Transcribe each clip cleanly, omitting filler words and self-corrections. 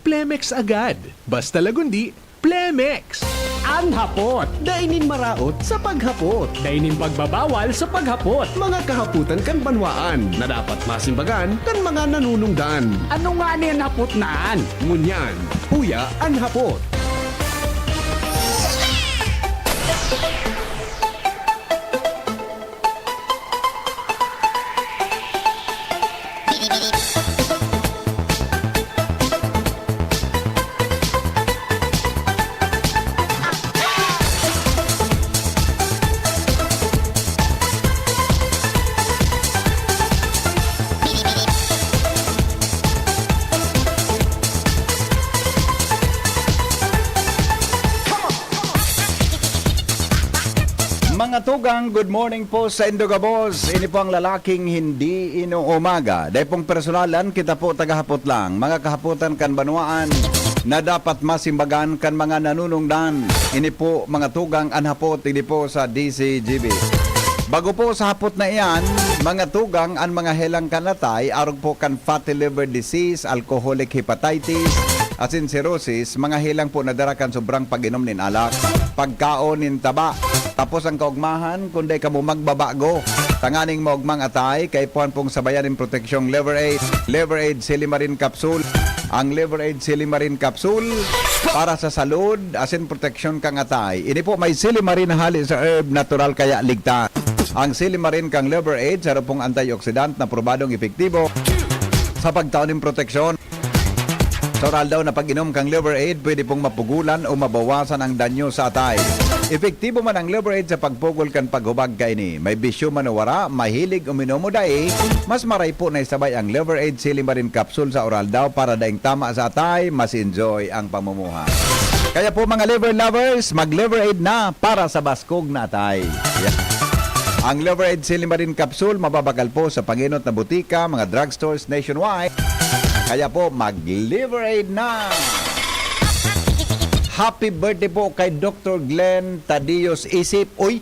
Plemex agad. Basta lagundi, Plemex. Ang hapot, dainin maraot sa paghapot. Dainin pagbabawal sa paghapot. Mga kahaputan kan banwaan na dapat masimbagan kan mga nanunungdan. Ano nga ni ang hapot naan? Ngunyan, huya ang hapot. Mga tugang, good morning po sa Indogabos. Ini po ang lalaking hindi inuumaga. Dahil pong personalan, kita po tagahapot lang. Mga kahaputan kan banwaan na dapat masimbagan kan mga nanunungdan. Ini po mga tugang anhapot, ini po sa DCGB. Bago po sa hapot na iyan, mga tugang ang mga helang kanatay, arog po kan fatty liver disease, alcoholic hepatitis, asin cirrhosis, mga helang po nadarakan sobrang pag-inom nin alak, pagkaon nin taba. Tapos ang kaugmahan, kundi ka mo magbabago. Tanganing maugmang atay, kay puan pong sabayan ng proteksyong Liver Aid. Liver Aid Silimarin Capsule. Ang Liver Aid Silimarin Capsule para sa salud, asin proteksyon kang atay. Ini po may Silimarin na hali sa herb, natural kaya ligtas. Ang Silimarin kang Liver Aid, sarap pong antioxidant na probadong epektibo sa pagtaon ng proteksyon. Sa oral daw na pag-inom kang Liver Aid, pwede pong mapugulan o mabawasan ang danyo sa atay. Epektibo man ang Liver Aid sa pagpugol kan paghubag kay ni. May bisyo man o wara, mahilig uminom mo dai, mas maray po na isabay ang Liver Aid Silimarin Capsule sa oral daw para daing tama sa atay, mas enjoy ang pamumuhay. Kaya po mga liver lovers, mag-Liver Aid na para sa baskog na atay. Yeah. Ang Liver Aid Silimarin Capsule mababagal po sa panginot na butika, mga drugstores nationwide. Kaya po mag-Liver Aid na! Happy birthday po kay Dr. Glenn Tadios Isip. Uy,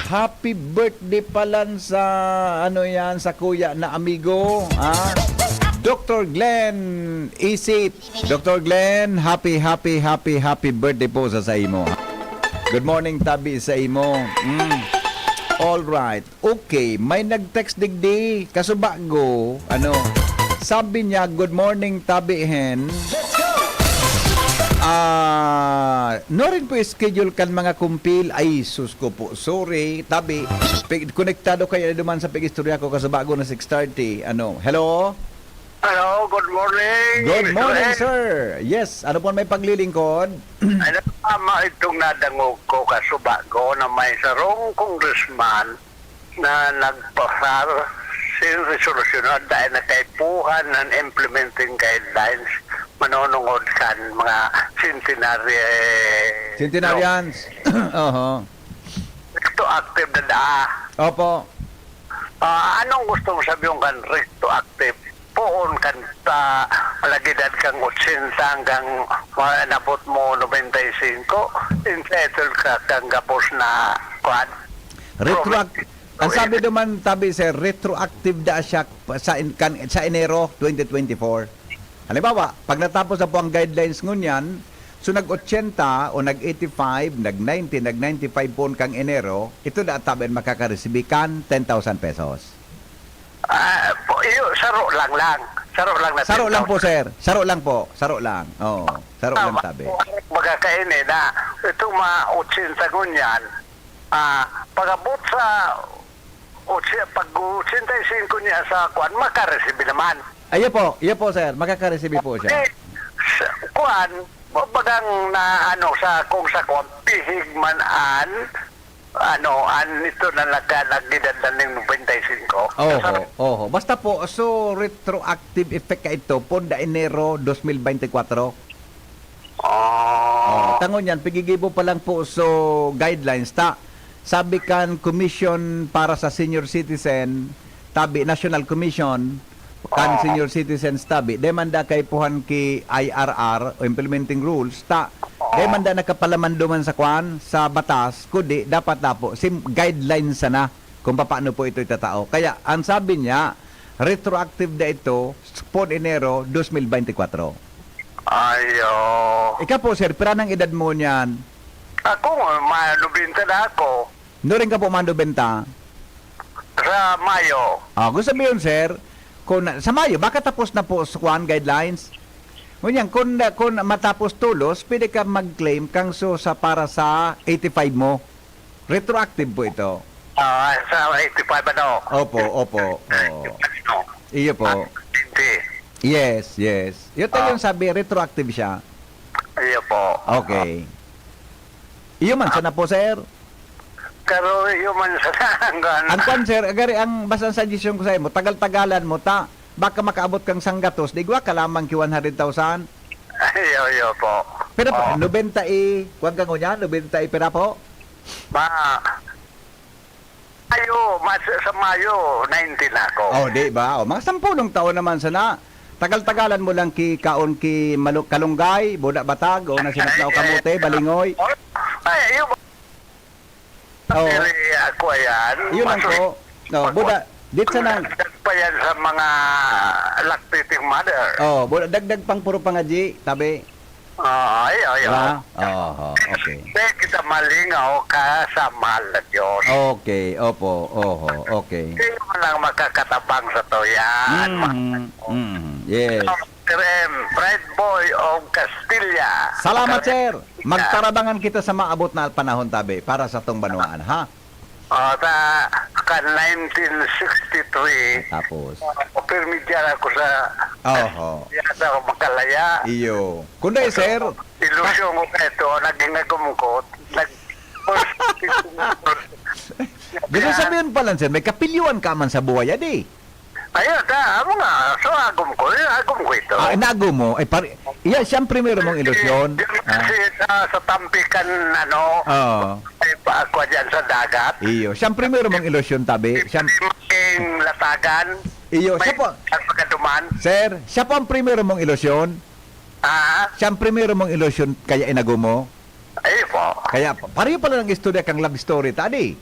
happy birthday pala sa ano yan, sa kuya na amigo. Dr. Glenn Isip. Dr. Glenn, happy birthday po sa imo. Good morning, Tabi sa imo. All right. Okay, may nag-text digdi kasubago. Sabi niya, good morning, Tabi Hen. No rin po schedule kan mga kumpil. Ay, sus ko po. Sorry, Tabi. Konektado kayo naman sa pag-istorya ko kasi bago na 6:30. Hello? Hello, good morning. Good morning, sir. Yes, ano po may paglilingkod? Ano tama itong nadangog ko kasubago na may sarong congressman na nagpasar sin resolusyon dahil nakaipuhan ng implementing guidelines manonungod kan mga Centenarians. Ito active na daa. Opo. Anong gusto mo sabihin kan recto active? Poon kan palagidad kang 80 hanggang nabot mo 95, entitled ka kang gapos na kuan. Retroactive. Ang sabi naman, Tabi, sir, retroactive da siya sa Enero 2024. Halimbawa, pag natapos na po ang guidelines ngunyan, so nag-80 o nag-85, nag-90, nag-95 po kang Enero, ito na Tabi makakaresibi kan 10,000 pesos. Saro lang. Saro lang po, sir. Saro lang po. Saro lang. Oo. Saro lang, Tabi. Magkakainin na itong mga 80 ngunyan, pag-abot sa pag-85 niya sa kuan, makaresibi naman. Iyo po, sir. Makakareceive po siya. Kuan, bagang na sa kung sa kuan, pihig man nito na nagdidad na ng 95. Oho. Basta po, so retroactive effect ka ito, ponda Enero 2024. Tangon yan, pigigibo pa lang po so guidelines sabi kan commission para sa senior citizen, Tabi National Commission kan senior citizens Tabi, demanda kay puhan ki IRR o implementing rules demanda nakapalaman duman sa kwan sa batas kundi dapat na po guidelines sana kung paano po ito itatao. Kaya ang sabi niya retroactive na ito po Enero 2024. Ayo. Ikaw po, sir, pira ng edad mo niyan? Ako, manubinta na ako. No rin ka po mandubenta? Sa Mayo. Gusto sabihin, sir, kung sa Mayo, baka tapos na po sa Kwan guidelines? Ngunyan, kung matapos tulos, pwede ka mag-claim kang sa para sa 85 mo. Retroactive po ito. Sa 85 ano? Opo. Oo. Ano? Iyo po. Hindi. Yes. Yun tayo yung sabi, retroactive siya. Iyo po. Okay. Iyo man, sana po, sir. Pero yung man sa hanggan. Ang kwan, sir, agari, ang basta ang suggestion ko sa mo, tagal-tagalan mo, baka makaabot kang sanggatos, digwa ka lamang ki 100,000. Iyo po. Pero po, 90 kuwan ka ngunya, 90 pera po. Sa Mayo, 19 ako. Di ba? Mga 10 taon naman sana. Tagal-tagalan mo lang kaon ki Kalunggay, Buda Batag, o na sinaklaw kamote, Balingoy. Ay, yung ako yan. Yun lang po. Buda, dito na. Pa yan sa mga lactating mother. Buda, dagdag pang puro pangaji, tabi. Ay. Diba? Okay. Kita malingaw ka sa mahal na Diyos. Okay, opo, okay. Hindi mo lang makakatabang sa to yan. Yes. Fred Boy of Castilla. Salamat, sir. Magtarabangan kita sa maabot na panahon, tabi, para sa tong banwaan, ha? Ka 1963. Tapos. Permidyan ako sa yata ako makalaya. Iyo. Kunday, sir. Ilusyon ko ka ito, naging nagumukot. Gusto sabihin pala, sir, may kapilyuan ka man sa buhay, adi. Ayun, ako nga. So, agum ko ito. Inago mo. Siyang primero mong ilusyon. Kasi sa Tampikan, ay pa ako dyan sa dagat. Iyo. Siyang primero mong ilusyon, tabi. May latagan. Iyo. May Siya po. pagkaduman. Sir, siya po ang primero mong ilusyon. Siyang primero mong ilusyon, kaya inago mo. Ayun po. Kaya, pareho pala ng istorya kang love story, tadi.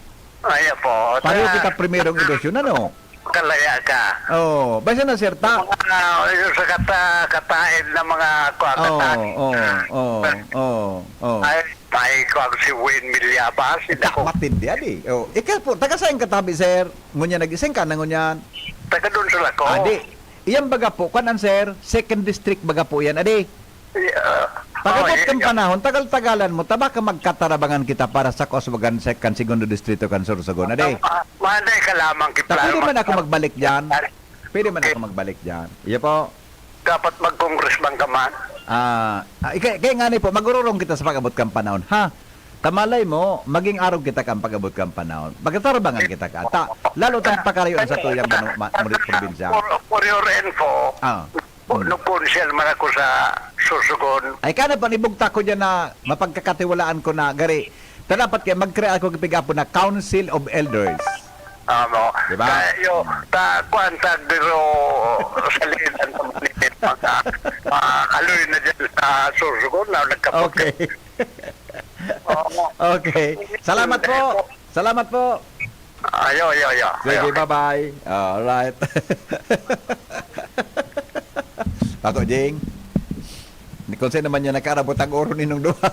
Ayun po. Pareho kita primerong ilusyon, ano? Kalaya ka. Basta na, sir, Yung sa katain ng mga katatain. Ay, kung si Wayne Milyabas, Matindi, adi. Ikaw po, taga saan katabi, sir? Ngunya nagising ka na ngunyan. taga doon sila ko. Adi, iyan baga po, kanan, sir, second district baga po yan, adi. Pagabot kang panahon, tagal-tagalan mo, taba ka magkatarabangan kita para sa Cosmogan second, segundo distrito kan Sorsogon, adi. Manday ka lamang Pwede man ako magbalik dyan. Pwede man ako magbalik dyan. Iya po. Dapat mag-congressman ka man. Kaya nga po, magururong kita sa pag-abot kang panahon. Ha? Tamalay mo, maging araw kita kang pag-abot kang panahon. Magkatarabangan kita ka. Lalo tang pakarayuan sa tuyang probinsya. For your info, nagpunsyal man ako sa Susugon. Ay kana pa nibugta ko dyan na mapagkakatiwalaan ko na gari. Dapat kaya mag-create ako kapigapo na Council of Elders. Diba? Tayo, kuantag dito sa linan ng manipit. Kaloy na dyan sa Susugon na nagkapag. Okay. Okay. Salamat po. Salamat po. Ayo. Sige, bye-bye. Alright. Pato, Jing. Kung saan naman niya nakarabot ang oro ninong duha.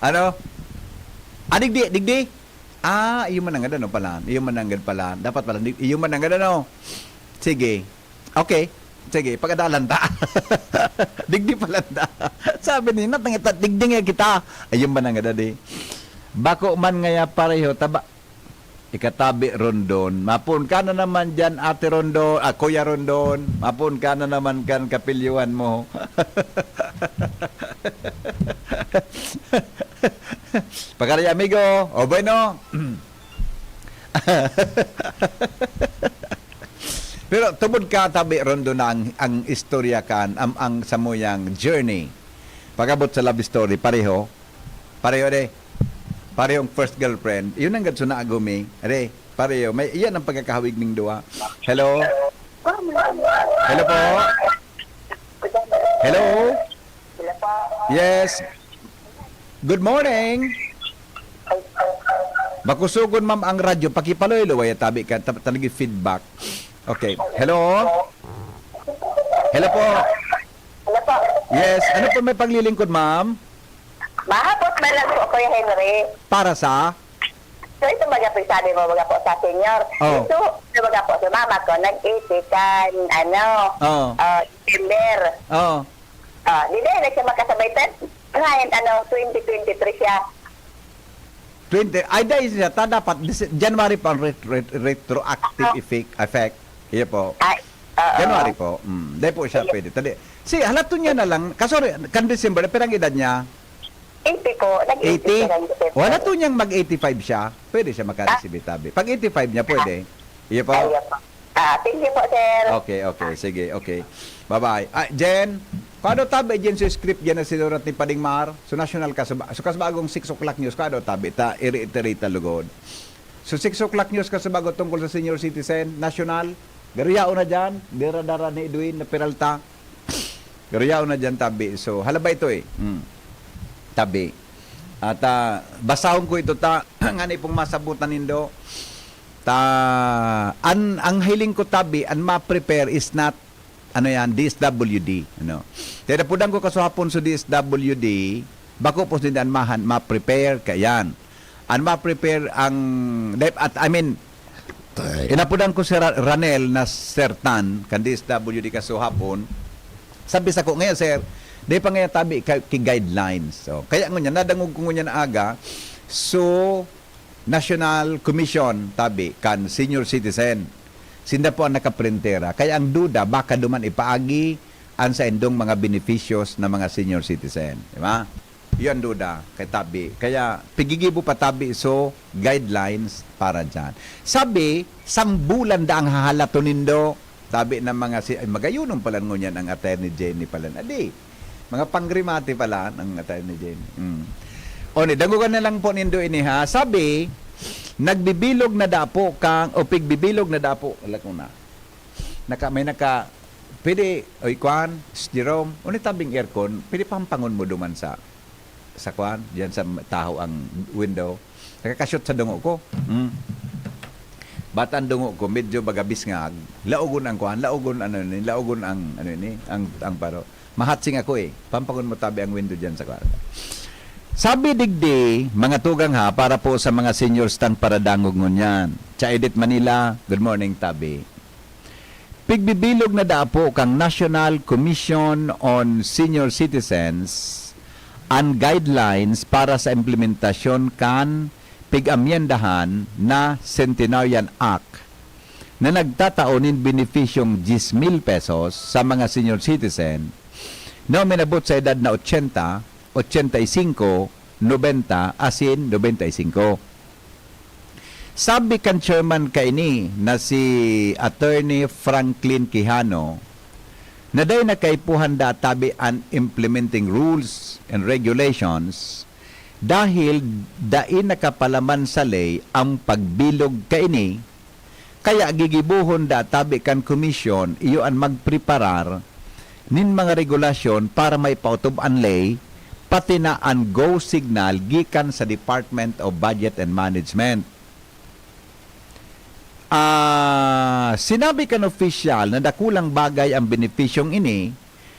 Ano? Digdi. Iyo mananggad ano pala. Iyo mananggad pala. Dapat pala. Iyo mananggad ano. Sige. Okay. Sige, pagkadalan ta. Digdi pala ta. Sabi ni, natangita, digdi nga kita. Ayun mananggad adi. Bako man ngaya pareho, taba. Ikatabi Rondon. Mapun ka na naman dyan, Ate Rondon, Kuya Rondon. Mapun ka na naman kan kapilyuan mo. Pagkari amigo, o bueno. Pero tubod ka tabi Rondon na ang istorya kan, ang samuyang journey. Pagabot sa love story, pareho de. Parehong first girlfriend. Yun ang gadso na agumi. Are, pareho. Iyan ang pagkakahawig ning duwa. Hello? Hello po? Hello? Yes. Good morning. Makusugon ma'am ang radyo. Pakipaloy-loy. Tabi ka. Talagi feedback. Okay. Hello? Hello po? Hello po. Yes, ano po may paglilingkod, ma'am? Mahapot ba lang po, Kuya Henry? Para sa? So ito baga po sabi mo baga po sa senior. Oh. Ito baga po sa mama ko, nag-80 kan, Oh. December. Oh. Di ba, na siya makasabay ngayon, 2023 siya. 20, ay dahil siya, dapat January pa ang retroactive effect. Iya po. Ay, January po. Dahil po siya pwede. Tadi. Si, halato niya na lang, kasori, kan December, pero ang edad niya, 80 po, nag-80 siya ng 80? December. Wala to niyang mag-85 siya, pwede siya makareceive tabi. Pag 85 niya, pwede. Iya po. Ayun po. Thank you po, sir. Okay. Sige, okay. Bye-bye. Jen, kado tabi Jen sa script yan na sinurat ni Pading Mar? So national ka, so kasbagong 6 o'clock news, kado tabi, ta iri-iterate lugod. So 6 o'clock news ka sa bago tungkol sa senior citizen, national, garuyao na dyan, dira-dara ni Edwin na Peralta. Garuyao na dyan tabi. So halaba ito eh. Tabi. At basahon ko ito ngani pong masabutan nindo. Ang hiling ko tabi, ang ma-prepare is not DSWD, Kaya napudang ko kasuhapon sa DSWD, bako po din ang ma-prepare kayan. Ang ma-prepare inapudang ko si Ranel na sertan, kan DSWD kasuhapon, sabi sa ko, ngayon sir, di pa ngayon tabi ki guidelines. So, kaya ngunya, nadangog ko ngunya na aga, so, National Commission tabi kan senior citizen. Sinda po ang nakaprintera. Kaya ang duda, baka duman ipaagi ang sa endong mga beneficios na mga senior citizen. Di ba? Yun duda kay tabi. Kaya pigigibo pa tabi so guidelines para dyan. Sabi, bulan da ang hahalato nindo. Tabi ng mga magayunong pala ngunyan ang Attorney Jenny pala. Adi, mga pangrimati pala ng Attorney Jenny. Dangugan na lang po nindo ini ha. Sabi, nagbibilog na dapo kang o pigbibilog na dapo. Alam ko na. Pwede, kwan, Jerome, tabing aircon, pwede pampangon mo duman sa kwan, diyan sa taho ang window. Nakakashoot sa dungo ko. Batan dungo ko, medyo bagabis nga, laugon ang kwan, laugon ang paro. Mahatsing ako pampangon mo tabi ang window diyan sa kwan. Sabi digdi, mga tugang ha, para po sa mga seniors tang paradangog ngunyan. Cha Edit Manila, good morning tabi. Pigbibilog na dapo kang National Commission on Senior Citizens ang guidelines para sa implementasyon kan pigamyendahan na Centenarian Act na nagtataonin benefisyong 10,000 pesos sa mga senior citizen na minabot sa edad na 80, 85, 90, asin 95. Sabi kan chairman kaini na si Attorney Franklin Quijano na day nakaipuhan tabi ang implementing rules and regulations dahil dai nakapalaman sa lay ang pagbilog kaini kaya gigibuhon tabi kan komisyon iyo ang magpreparar nin mga regulasyon para may pautob ang lay pati na ang go signal gikan sa Department of Budget and Management. Sinabi kan official na dakulang bagay ang benepisyong ini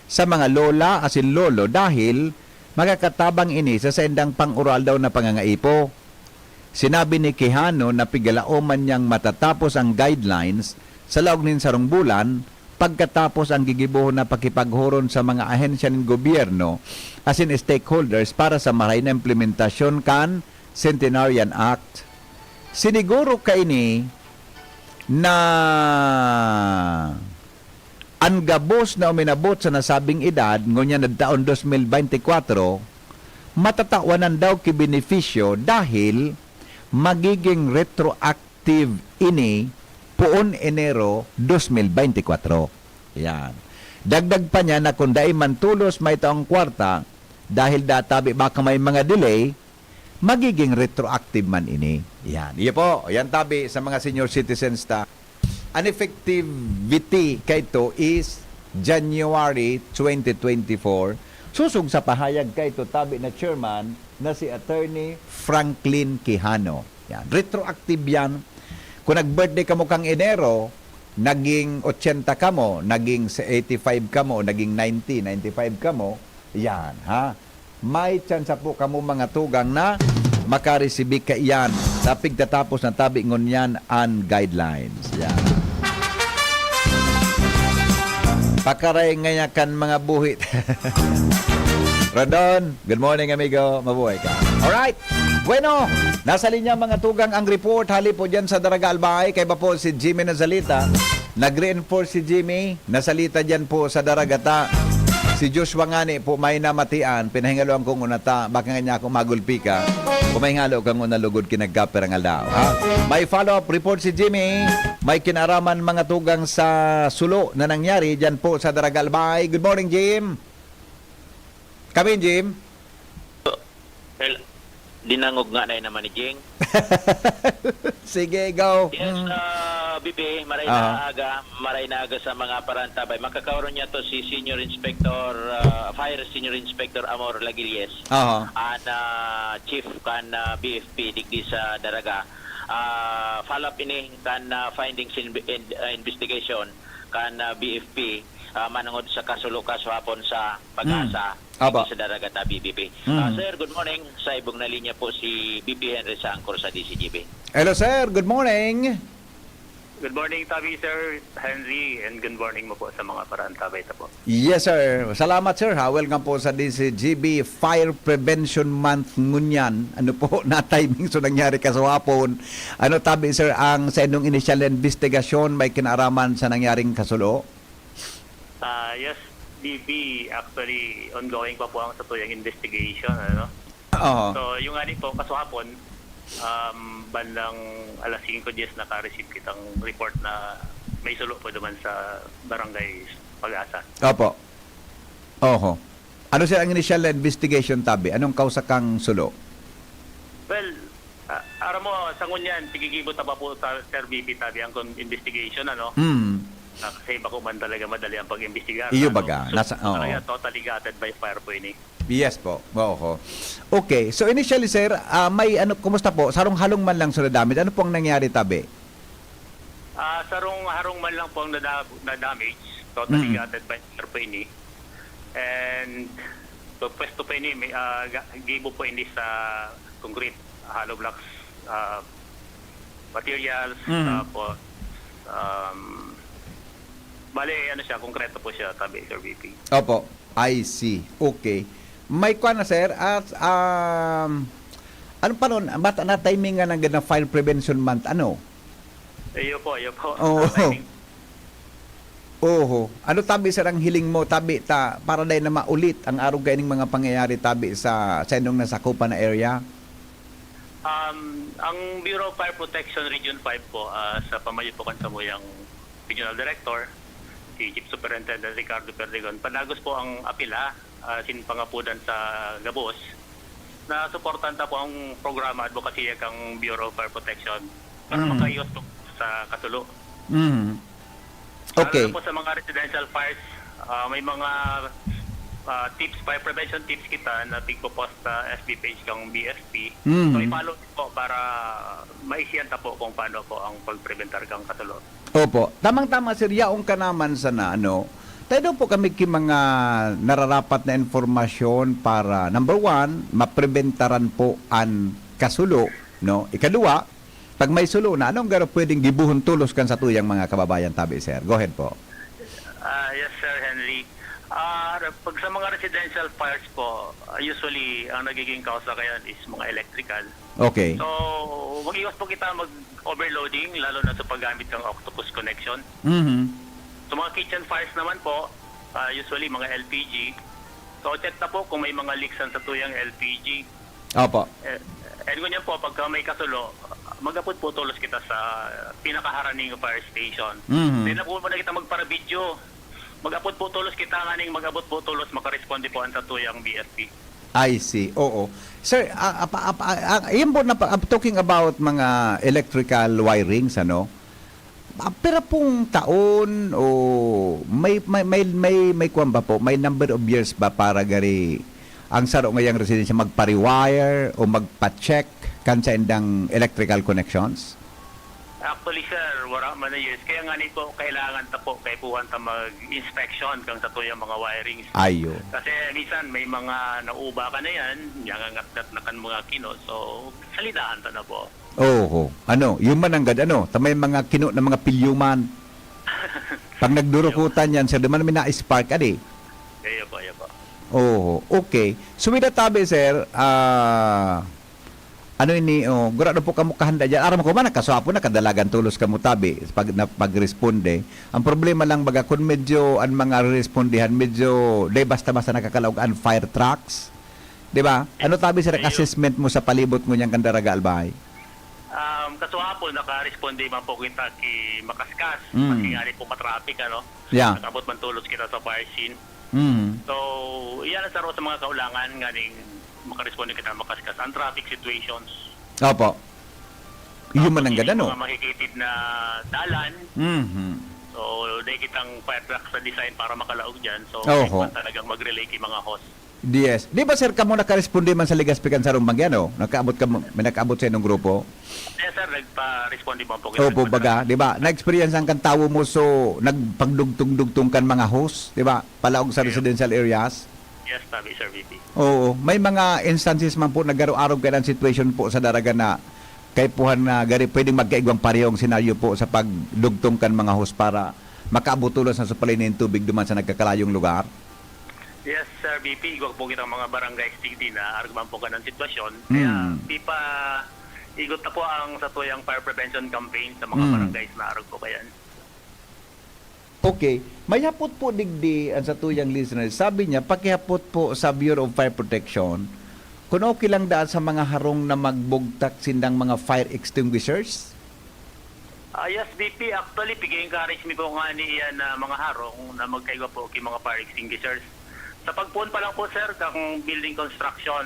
sa mga lola asin lolo dahil magakatabang ini sa sendang pang-oral daw na pangangaipo. Sinabi ni Quijano na pigalaoman niyang matatapos ang guidelines sa laog nin sarong bulan pagkatapos ang gigibuhon na pakipaghuron sa mga ahensya ng gobyerno asin stakeholders para sa maray na implementasyon kan Centenarian Act. Siniguro kaini na ang gabos na uminabot sa nasabing edad ngunya na taon 2024 matatawanan daw ki benepisyo dahil magiging retroactive ini puon Enero 2024. Yan. Dagdag pa niya na kung dai man tulos may taong kwarta dahil databi baka may mga delay magiging retroactive man ini. Yan. Iya po. Yan tabi sa mga senior citizens ta. An effectivity kay ito is January 2024. Susog sa pahayag kay ito tabi na chairman na si Attorney Franklin Quijano. Yan. Retroactive yan. Kung nag-birthday ka mo kang Enero, naging 80 ka mo, naging 85 ka mo, naging 90, 95 ka mo, yan, ha? May chance po kamo mga tugang na makaresibik ka iyan. Tapig tatapos na tabi ngon yan ang guidelines. Yan. Pakaray ngayon kan mga buhit. Rodon, good morning amigo. Mabuhay ka. Alright. Bueno, nasa linya mga tugang ang report. Hali po dyan sa Daraga Albay. Kaya ba po si Jimmy Nazalita. Nag-reinforce si Jimmy. Nasalita dyan po sa Daragata. Si Joshua ngani po may namatian. Pinahingaloan kong unata. Baka nga niya ako magulpi ka. Kumahingalo kang unalugod kinagkaper ang aldaw. Ha? May follow-up report si Jimmy. May kinaraman mga tugang sa sulo na nangyari dyan po sa Daraga Albay. Good morning, Jim. Kami, Jim. Well, dinangog nga na naman ni Jing. Sige, go. Yes, Bibi, maray na aga sa mga parantabay. Makakaroon niya to si Senior Inspector, Fire Senior Inspector Amor Lagilles. And Chief kan BFP digdi sa Daraga. Follow up ini kan findings in investigation kan BFP manungod sa kasulo kaswapon sa pag-asa sa Daraga ta BBP. Sir, good morning. Sa ibong na linya po si BP Henry sa angkor sa DCGB. Hello, sir. Good morning. Good morning, Tabi, Sir Henry, and good morning mo po sa mga parantabay ta po. Yes, sir. Salamat, sir. Welcome po sa DCGB Fire Prevention Month ngunyan. Ano po na timing so nangyari kaswapon. Ano tabi, sir, ang sa inyong initial investigation may kinaraman sa nangyaring kasulo? Yes, DB, actually, ongoing pa po ang satuyang investigation, ano? So, yung ani po, kaswapon, bandang alas 5:10 naka-receive kitang report na may sulo po naman sa barangay Pag-asa. Opo. Oho. Ano sir ang initial investigation tabi? Anong kausa kang sulo? Well, aram mo, sa ngunyan, tigigibot pa po sa Sir BP Tabi ang investigation, ano? Kasi bako man talaga madali ang pag-imbestigar. Iyo baga. So, talaga totally guided by fire po ini. Yes po. Oo. Okay. So initially sir, may kumusta po? Sarong halong man lang sa damage. Ano pong nangyari tabi? Harong man lang po ang na-damage. Totally guided by fire po ini. And so pwesto po ini, gibo po ini sa concrete, hollow blocks, materials, tapos bale, ano siya, konkreto po siya, tabi, Sir VP. Opo, I see. Okay. May kwa na, sir, at ano pa nun, ba't na timing nga ng Fire Prevention Month, ano? Iyo po. Oho. Ano tabi, sir, ang hiling mo, tabi, para dahil na maulit ang araw gaining mga pangyayari, tabi, sa inyong nasakupan na area? Ang Bureau of Fire Protection Region 5 po, sa pamayapukan sa muyang Regional Director, si Chief Superintendent Ricardo Perdigon, panagos po ang apila, sinpangapudan sa Gabos, na suportan po ang programa advocacy kang Bureau of Fire Protection para makaiwas po sa kasulo. Okay. Lalo po sa mga residential fires, may mga tips, fire prevention tips kita na tigpo-post sa FB page kang BFP. So i-follow po para maisiyanta po kung paano po ang pag-preventar kang kasulo. Opo. Tamang-tama, sir, yaong ka naman sa tayo po kami mga nararapat na informasyon para, number one, mapreventaran po ang kasulo, no? Ikadua, pag may sulo na, anong garo pwedeng gibuhon tulos kan sa tuyang mga kababayan tabi, sir? Go ahead po. Yes, Sir Henry. Pag sa mga residential fires po, usually ang nagiging kausa kaya is mga electrical. Okay. So, mag-iwas po kita mag-overloading, lalo na sa paggamit ng octopus connection. So, mga kitchen fires naman po, usually mga LPG. So, check na po kung may mga leaks sa tuyang LPG. Opo. And ganyan po, pagka may kasulo, magapot po tulos kita sa pinakaharaning fire station. Then na po na kita magpara-video. Magapot po tulos kita nga ning magabot po tulos makaresponde po ang sa tuyang BFP. I see. Oo. Sir, yun po talking about mga electrical wirings, ano? Pero pong taon o may kuwan ba po? May number of years ba para gari ang saro ngayang residensya magpa-rewire o magpa-check kan sa indang electrical connections? Actually, sir, wala man na years. Kaya nga po, kailangan ta po kay puhan ta mag-inspection kang sa tuyang mga wirings. Ayo. Kasi minsan may mga nauba ka na yan, nangangat na kan mga kino. So, salidahan ta na po. Oo. Ano, yung mananggad, ano, tamay mga kino na mga pilyuman. Pag nagdurukutan yan, sir, naman may na-spark, adi. Kaya po, kaya po. Oo, okay. So with that tabi, sir, ano ini, gurado po kamo kahanda dyan. Aram ko man, nakaswapo na kadalagan tulos kamo tabi pag-responde. Ang problema lang baga, kung medyo ang mga respondihan, medyo, day basta-basta nakakalaog ang fire trucks. Di ba? Ano tabi, sir, assessment mo sa palibot mo niyang Kandaraga Albay? Kasuhapon, naka-responde man po kita ki Makaskas. Mm. Kasi nga rin po matraffic, ano? Yeah. Nakabot man tulos kita sa fire scene. Mm. So, iyan ang saro sa mga kaulangan nga ning makaresponde kita Makaskas. Ang traffic situations. Opo. Yung mananggad, ano? Mga makikitid na dalan. Mm-hmm. So, dahil kitang fire truck sa design para makalaog dyan. So, Oho. talagang mag-relay ki mga host. Yes. Di ba, sir, kamo nakaresponde man sa Ligaspikan sa Rumbang yan, no? May nakaabot sa inong grupo? Yes, sir. Nagpa-responde mo po. Opo, baga, di ba? Na-experience ang kan tawo mo, so nagpagdugtong-dugtong kan mga host, di ba? Palaog sa residential areas. Yes, tabi, Sir VP. Oo. May mga instances man po nagaro-arog ka ng situation po sa Daraga na kay puhan na gari pwedeng magkaigwang parehong senaryo po sa pagdugtong kan mga host para makaabutulos na supply ng tubig duman sa nagkakalayong lugar. Yes, Sir VP. Igwag po kitang mga barangay stigdi na arugman po ka ng sitwasyon. Kaya, pipa, igot na po ang sa tuyang fire prevention campaign sa mga barangays na arug po kayan. Okay. Mayapot po digdi ang sa tuyang listeners. Sabi niya, pakihapot po sa Bureau of Fire Protection kung okay lang daan sa mga harong na magbugtak sindang mga fire extinguishers. Yes, VP. Actually, pig-encourage mi po nga ni iyan na mga harong na magkaigwa po kay mga fire extinguishers. Sa pagpuon pa lang po, sir, kang building construction,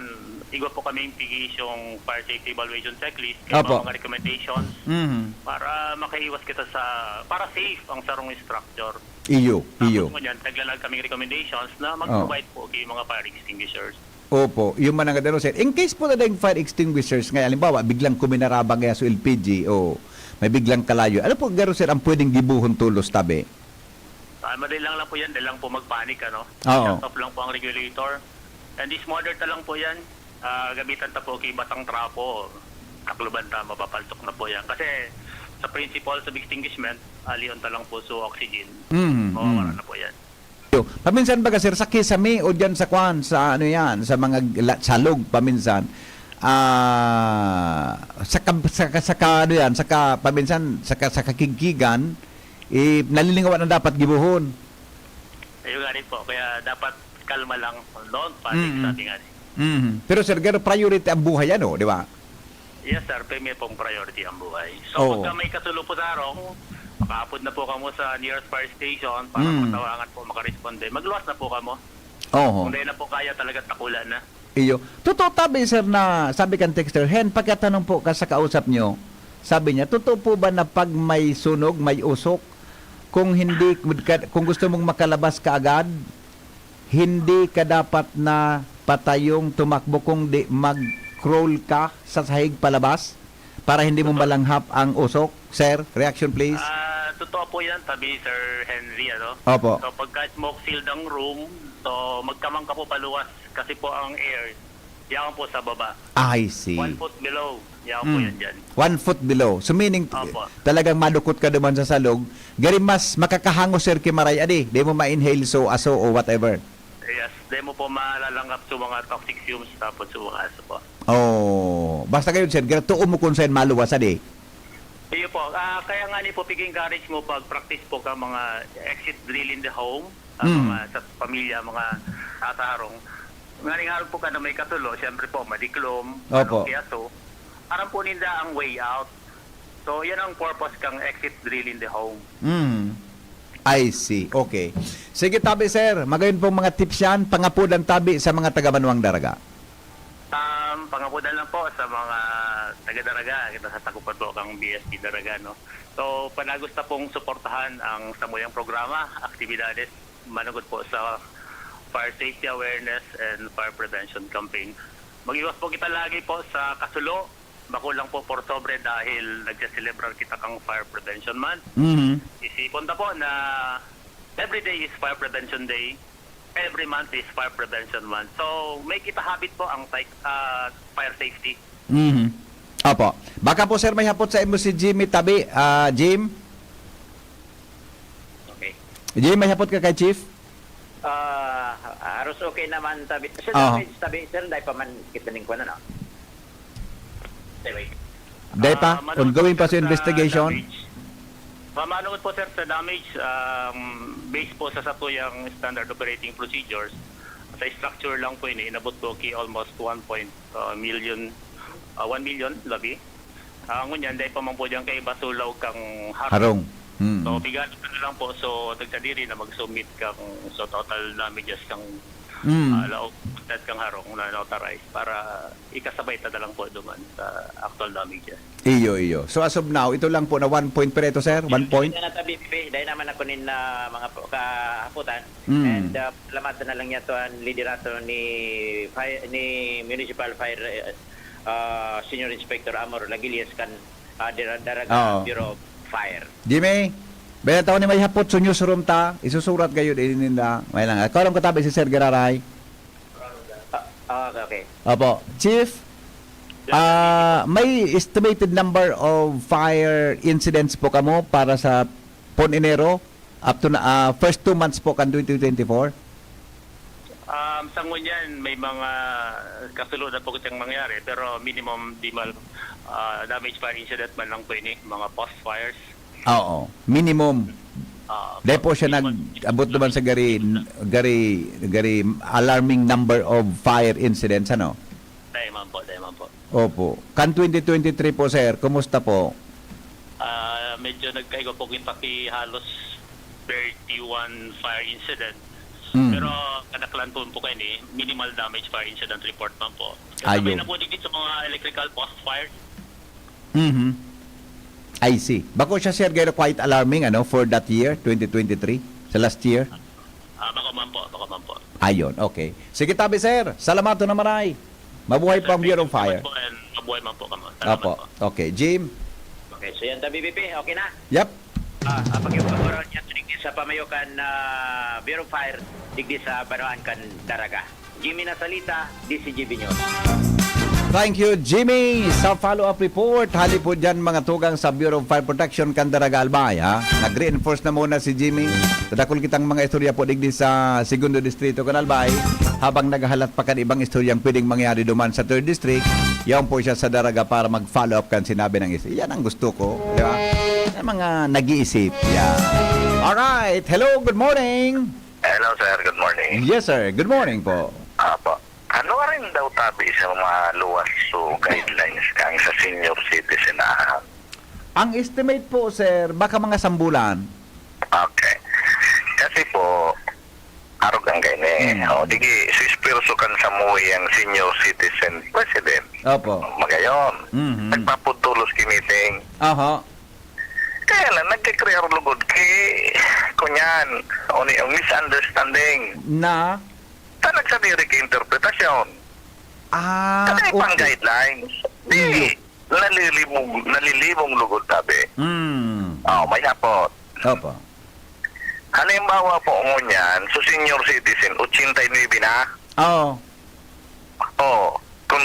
igwa po kami yung yung fire safety evaluation checklist, kaya mga recommendations para makaiwas kita para safe ang sarong structure. Iyo. Tapos mo yan, naglalag kaming recommendations na mag-provide po kay mga fire extinguishers. Opo, yung manangadero, sir. In case po na yung fire extinguishers, ngayon, halimbawa, biglang kuminarabang kaya sa LPG o may biglang kalayo, ano po, garo, sir, ang pwedeng gibuhon tulos tabi? Madali lang po yan, dahil lang po mag-panic, ano? Oo. Shut off lang po ang regulator. And this modern ta lang po yan, gamitan ta po kay batang trapo, takluban ta, mapapaltok na po yan. Kasi sa principle of extinguishment, alion ta lang po so oxygen. Mawawala na po yan. Paminsan ba sir, sa kisame o dyan sa kwan, sa ano yan, sa mga salog, paminsan, paminsan, sa kakigkigan, nalilingawan na dapat gibuhon. Ayun nga rin po, kaya dapat kalma lang, don't panic sa ating ani. Pero sir, gano priority ang buhay ano, di ba? Yes sir, premier pong priority ang buhay. So pagka may kasulo po sa harong, makaapod na po kamo sa nearest fire station para matawangan po, makaresponde. Magluwas na po kamo. Kung dahil na po kaya talaga takulan na. Iyo. Totoo tabi sir na, sabi kan texter, Hen, pagkatanong po ka sa kausap nyo, sabi niya, totoo po ba na pag may sunog, may usok, kung gusto mong makalabas ka agad, hindi ka dapat na patayong tumakbo kung di mag-crawl ka sa sahig palabas para hindi mo malanghap ang usok? Sir, reaction please. Totoo po yan, tabi Sir Henry, ano? Opo. So pagka smoke sealed ang room, so magkamang ka po paluwas kasi po ang air, yaman po sa baba. I see. 1 foot below, yaman po yan dyan. 1 foot below. So meaning, Opo. talagang madukot ka naman sa salog, gari mas makakahango sir kimaray, adi, di mo ma-inhale so aso o whatever. Yes, di mo po malalanggap sa mga toxic fumes tapos sa mga aso po. Oh, basta kayo sir, tuo mo kung saan maluwas, adi. Iyo po, kaya nga ni po pig-encourage mo pag practice po ka mga exit drill in the home, mga sa pamilya, mga atarong. Ngayon po ka na may katulo, siyempre po, madiklom, Opo. kiyaso. Aram po ninda ang way out. So, yan ang purpose kang exit drill in the home. I see. Okay. Sige tabi sir, magayon pong mga tips yan, pangapudan tabi sa mga taga-Banwang Daraga. Pangapudan lang po sa mga taga-Daraga, kita sa tagupan po kang BSP Daraga, no? So, panagusta pong suportahan ang samuyang programa, aktibidades, managot po sa fire safety awareness and fire prevention campaign. Mag-iwas po kita lagi po sa kasulo, Makulang po for sobre dahil nagsiselebrar kita kang Fire Prevention Month. Mhm. Isipon na po na every day is Fire Prevention Day. Every month is Fire Prevention Month. So, make it a habit po ang fire safety. Mhm. Opo. Baka po sir may hapot sa imo si Jimmy tabi. Jim? Okay. Jim, may hapot ka kay Chief? Aros okay naman tabi. Sir, Oo. tabi, sir, dahil pa man kita ning kuwan na. Anyway. Day pa? Ongoing pa sa investigation? Mamanood po sir sa damage, based po sa satuyang standard operating procedures. Sa structure lang po ini, inabot po almost 1 million labi. Ngunyan, dahil pa man po dyan kay basulaw kang Harong. Mm. So, bigat na lang po. So, tagsadiri na mag-submit kang so total damages kang laog at kang harong na notarize para ikasabay ta lang po duman sa actual damages. Iyo. So as of now, ito lang po na 1 point per ito, sir? 1 point? Hindi na tabi, dahil naman ako nin na mga kahaputan. Mm. And salamat na lang yato ang liderato ni Municipal Fire Senior Inspector Amor Lagilias kan Daraga Oo. Bureau of Fire. Jimmy, baya taon ni may hapot sa newsroom ta, isusurat kayo din nila. May lang. Ikaw lang katabi si Sir Geraray. Okay. Opo. Chief, may estimated number of fire incidents po kamo para sa Enero up to na first 2 months po kan 2024? Sa ngunyan, may mga kasulod na po kitang mangyari pero minimum damage fire incident man lang po ini, mga post fires. Oo. Minimum. Dahil po siya nag-abot naman sa gari alarming number of fire incidents, ano? Dahil man po. Opo. Kan 2023 po, sir, kumusta po? Medyo nagkaigo po paki halos 31 fire incident. Pero kadaklan po kayo ni minimal damage fire incident report man po. Kasabay Ayun. na po dito sa mga electrical post fires. Mhm. I see. Bako siya, sir, gaya quite alarming, ano, for that year, 2023, sa last year? Baka man po. Ayun, okay. Sige, tabi, sir. Salamat na maray. Mabuhay pa ang Bureau of Fire. Mabuhay man po kamo. Opo. Okay, Jim? Okay, so yan tabi, BP. Okay na? Yep. Pag-iwaran niya digdi sa pamayokan Bureau of Fire, digdi sa Banawaan kan Daraga. Jimmy Nasalita, DCGB News. Thank you, Jimmy. Sa follow-up report, hali po dyan mga tugang sa Bureau of Fire Protection, Candaraga, Albay. Nag-reinforce na muna si Jimmy. Tadakol kitang mga istorya po digdi sa Segundo Distrito, Albay. Habang naghahalat pa kan ibang istoryang pwedeng mangyari duman sa 3rd District, yaon po siya sa Daraga para mag-follow up kan sinabi ng isa. Yan ang gusto ko. Di ba? Yung mga nag-iisip. Yeah. Alright. Hello, good morning. Hello sir, good morning. Yes, sir. Good morning po. Apo. Ano ka rin daw tabi sa mga luwas so guidelines kang sa senior citizen na? Ang estimate po, sir, baka mga sambulan. Okay. Kasi po, arog ang ganyan. O, digi, sispirso kan sa muwi ang senior citizen president. Opo. Magayon. Mhm. Nagpaputulos kimiting. Aha. Kaya lang, nagkikrear lugod kay kunyan. O yung misunderstanding. Na? Ta nagsadiri kay interpretasyon. Kasi pang guidelines. Di, nalilibong lugod tabi. May hapot. Opo. Halimbawa po ngunyan, so senior citizen, 89 na. Oo. Kung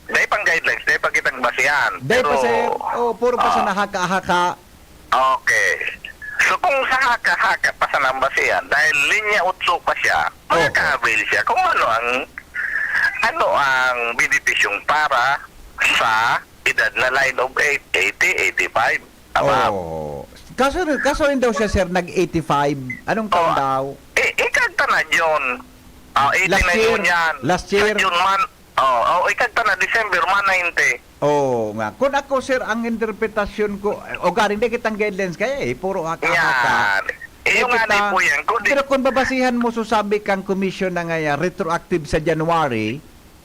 dahil pang guidelines, dahil pang kitang basihan. Dahil pa, sir. Puro pa sa nahaka-haka. Okay. So kung sa haka-haka pa sa nambasihan, dahil linya 8 pa siya, makaka-avail siya kung ano ang benepisyong para sa edad na line of 80, 85. Kaso rin daw siya, sir, nag-85. Anong taon daw? Ikagta na yun. 89 yun yan. Last year? Sa June man. Ikagta na December man 90. Nga. Kung ako, sir, ang interpretasyon ko, galing na kitang guidelines kaya puro haka-haka. Yung nga po yan. Pero kung babasihan mo, sabi kang commission na ngayon, retroactive sa January.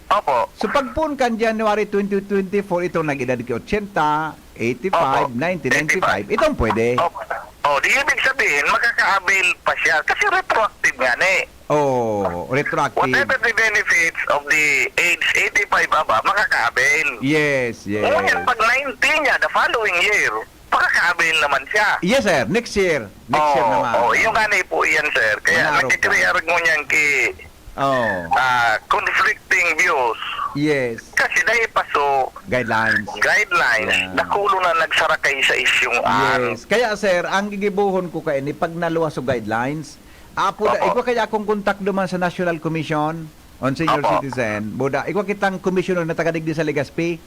Opo. So pagpun kan January 2024, itong nag-edad ki 80, 85, 90, 95, itong pwede. O, di ibig sabihin, makaka-avail pa siya. Kasi retroactive nga na eh. Oh, retroactive. Whatever the benefits of the age 85 aba, makaka-avail. Yes, yes. Ngunit pag 90 niya, the following year, makaka-avail naman siya. Yes, sir. Next year. Next year naman. Yung ganay po yan, sir. Kaya Manaro ka. nakikiriyarag mo niyan Oh, conflicting views. yes. Kasi dahil paso Guidelines. guidelines, Yeah. nakulo na nagsarakay sa isyong Yes. Kaya, sir, ang gigibuhon ko kayo ni pag naluwas o guidelines, ikaw kaya akong kontak duman sa National Commission on Senior Opo. Citizen. Buda, ikaw kitang commissioner na tagadigdi sa Legazpi,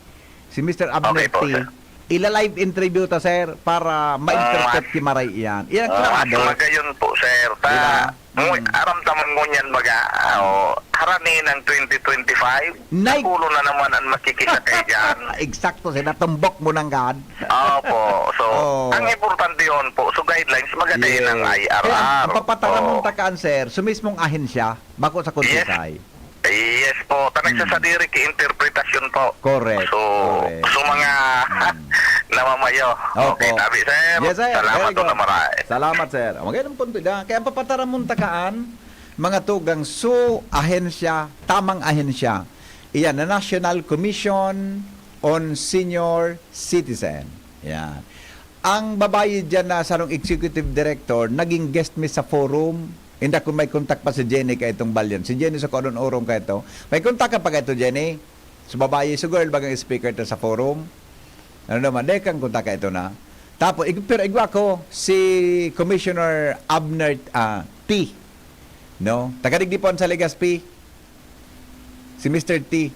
si Mr. Abner Okay po, T. sir. Ila-live interview ta, sir, para ma-interpret kimaray iyan. Iyan ang At magayon po, sir. Diba? Aramdaman mo niyan baga, harani ng 2025, Nay- nakulo na naman ang makikisakay dyan. Eksakto, sir. Natumbok mo ng gad. Opo. So, Oh. ang importante yun po, so guidelines, maganda yun ng IRR. Kaya, ang papataran mong Oo. takaan, sir, sumismong ahensya, bako sa kontisay. Yes po, tanag sa sadiri ki-interpretasyon po. Correct. So, Correct. so mga namamayo. Okay, Opo. tabi, sir. Yes, sir. Salamat Very po good. na marami. Salamat, sir. Magandang punto da. Kaya ang papataran mong takaan, mga tugang ahensya, tamang ahensya. Iyan, na National Commission on Senior Citizen. Yan. Ang babae dyan na sarong executive director, naging guest miss sa forum. Hindi kung may contact pa si Jenny ka itong balyan. Si Jenny sa konon orong ka ito. May contact ka pa ka ito, Jenny? Sa babae, so girl, bagang speaker ito sa forum. Ano naman, dahil kang kontak ka ito na. Tapos, pero igwa ko, si Commissioner Abner T. No? Tagadigdipon sa Legazpi. Si Mr. T.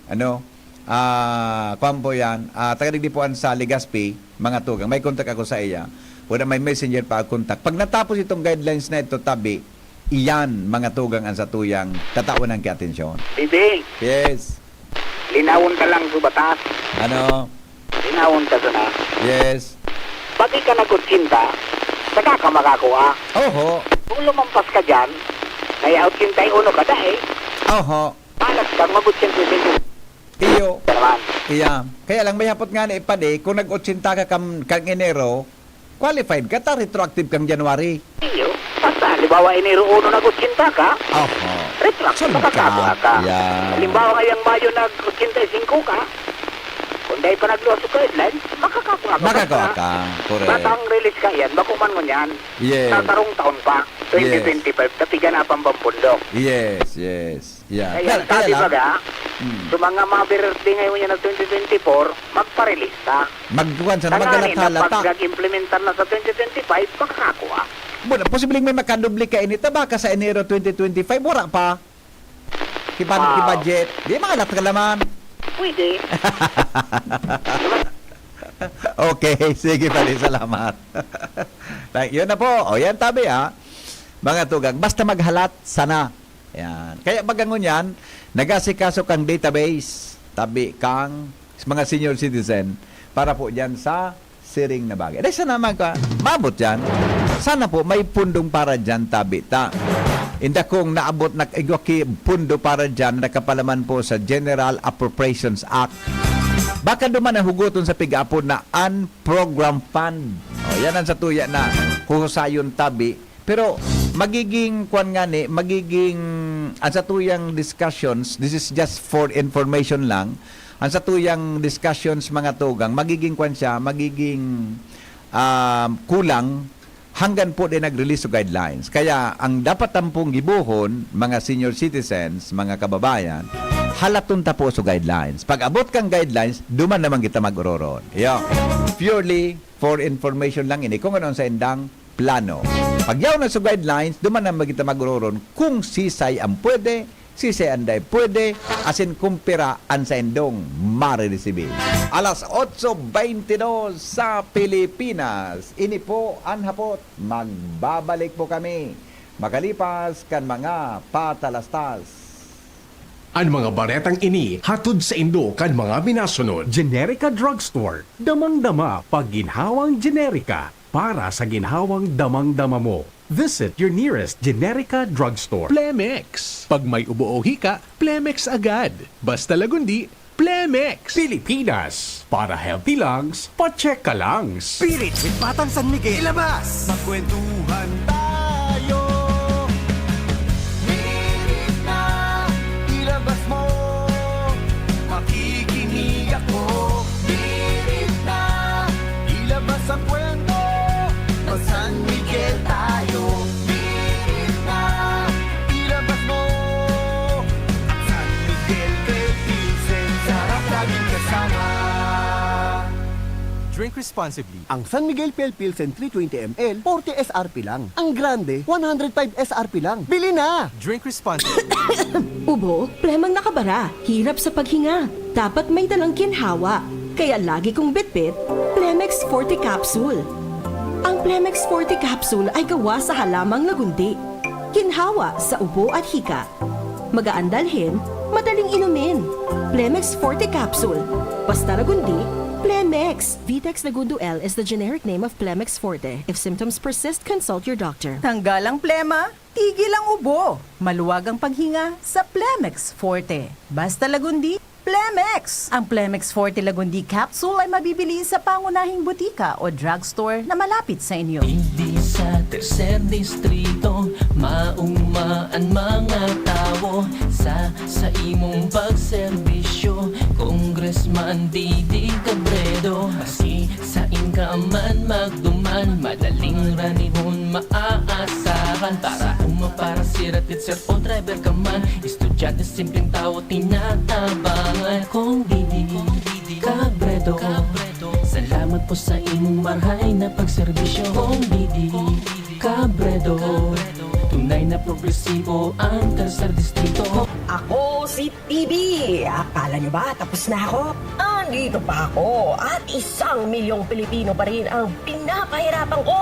Kwampo yan. Tagadigdipon sa Legazpi, mga tugang. May kontak ako sa iya. Wala may messenger pa kontak. Pag natapos itong guidelines na ito, tabi, iyan, mga tugang ang satuyang tatawan ng kiatensyon. Bibi, Yes. linawon ka lang sa batas. Ano? Linawon ka na. Yes. Pati ka nagkutsinta, saka ka makakuha. Oho. Kung lumampas ka dyan, kaya 81 ka dahil, Oho. panas kang magkutsinta Iyo. naman. Iya. Kaya lang may hapot nga na ipade, kung nag-80 ka kang Enero, qualified ka, ta retroactive kang January. Iyo, basta halimbawa Enero 1 nagkutsinta ka, Oho. retroactive Sunod ka. makakakuha ka. Yan. Halimbawa ngayong Mayo nag-85 ka, kung dahil pa nagluwas sa guidelines, makakakuha ka. Makakawa ka. Correct. Batang release ka yan, bakuman mo yan. Yes. Tatarong taon pa, 2025, katiga na pang bambundok. Yes, yes. Yeah. Kaya sabi lang, baga, sa mga birthday ngayon niya ng 2024, magpa-release ka. magkuhan sa Tanganin na magalat-halata. pag nag-implementar na sa 2025, makakakuha. Bueno, posibleng may makadubli ka inita baka sa Enero 2025, wala pa. Budget. Di makalat ka laman. Pwede. Okay, sige pali, salamat. Yun na po. O yan tabi mga tugang, basta maghalat sana. Yan. Kaya bagangon yan, nagasikaso kang database, tabi kang mga senior citizen para po dyan sa siring na bagay. Dahil sana mabot dyan. Sana po may pundong para dyan tabi ta. Inda kung naabot na igwaki pundo para dyan, nakapalaman po sa General Appropriations Act. Baka duman ang huguton sa pig-apon na unprogrammed fund. O, yan ang satuya na huhusayon tabi. Pero magiging ang satuyang discussions, this is just for information lang, ang satuyang discussions mga tugang, magiging kulang hanggang po din nag-release ng guidelines. Kaya ang dapat tampong gibuhon, mga senior citizens, mga kababayan, halaton ta po sa guidelines. Pag abot kang guidelines, duman naman kita mag-uroron. Purely for information lang ini kung ano sa indang plano. Pag yaw na sa guidelines, duman naman kita mag-uroron kung sisay ang pwede, sisay anday pwede, asin kumpira ang sa indong marirecibir. Alas 8:22 sa Pilipinas. Ini po ang hapot. Magbabalik po kami. Makalipas kan mga patalastas. Ang mga baretang ini, hatod sa Indo kan mga minasunod. Generica Drugstore. Damang-dama pag ginhawang Generica para sa ginhawang damang-dama mo. Visit your nearest Generica Drugstore. Plemex. Pag may ubo o hika, Plemex agad. Basta lagundi, Plemex. Pilipinas, para healthy lungs, pa-check ka langs. Spirit with Batang San Miguel. Ilabas! Magkwentuhan tayo. Spirit na, ilabas mo. Makikinig ako. Spirit na, ilabas ang kwento. Mag San Miguel tayo. Spirit na, ilabas mo. San Miguel kay Vincent, sarap laging kasama. Drink responsibly. Ang San Miguel Pale Pilsen 320 ml, 40 SRP lang. Ang Grande, 105 SRP lang. Bili na! Drink responsibly. Ubo, plemang nakabara, hirap sa paghinga. Dapat may dalang ginhawa. Kaya lagi kong bitbit, Plemex Forte Capsule. Ang Plemex Forte Capsule ay gawa sa halamang lagundi. Ginhawa sa ubo at hika. Magaan dalhin, madaling inumin. Plemex Forte Capsule. Basta lagundi, Plemex. Vitex Lagundo L is the generic name of Plemex Forte. If symptoms persist, consult your doctor. Tanggal ang plema, tigil ang ubo. Maluwag ang paghinga sa Plemex Forte. Basta lagundi, Plemex. Ang Plemex Forte Lagundi Capsule ay mabibili sa pangunahing butika o drugstore na malapit sa inyo. Hindi sa tercer distrito, maungmaan mga tao sa imong pagserbisyo. Congressman Didi Cabredo, asi sa inkaman magduman, madaling ranihon maaasahan. Para para siratit sir o driver ka man, estudyante simpleng tao tinatabangan. Kung Didi Cabredo, salamat po sa imong marhay na pagserbisyo. Kung Didi Cabredo, tunay na progresibo ang tercer distrito. Ako si TB. Akala nyo ba tapos na ako? Andito pa ako at 1,000,000 Pilipino pa rin ang pinapahirapan ko.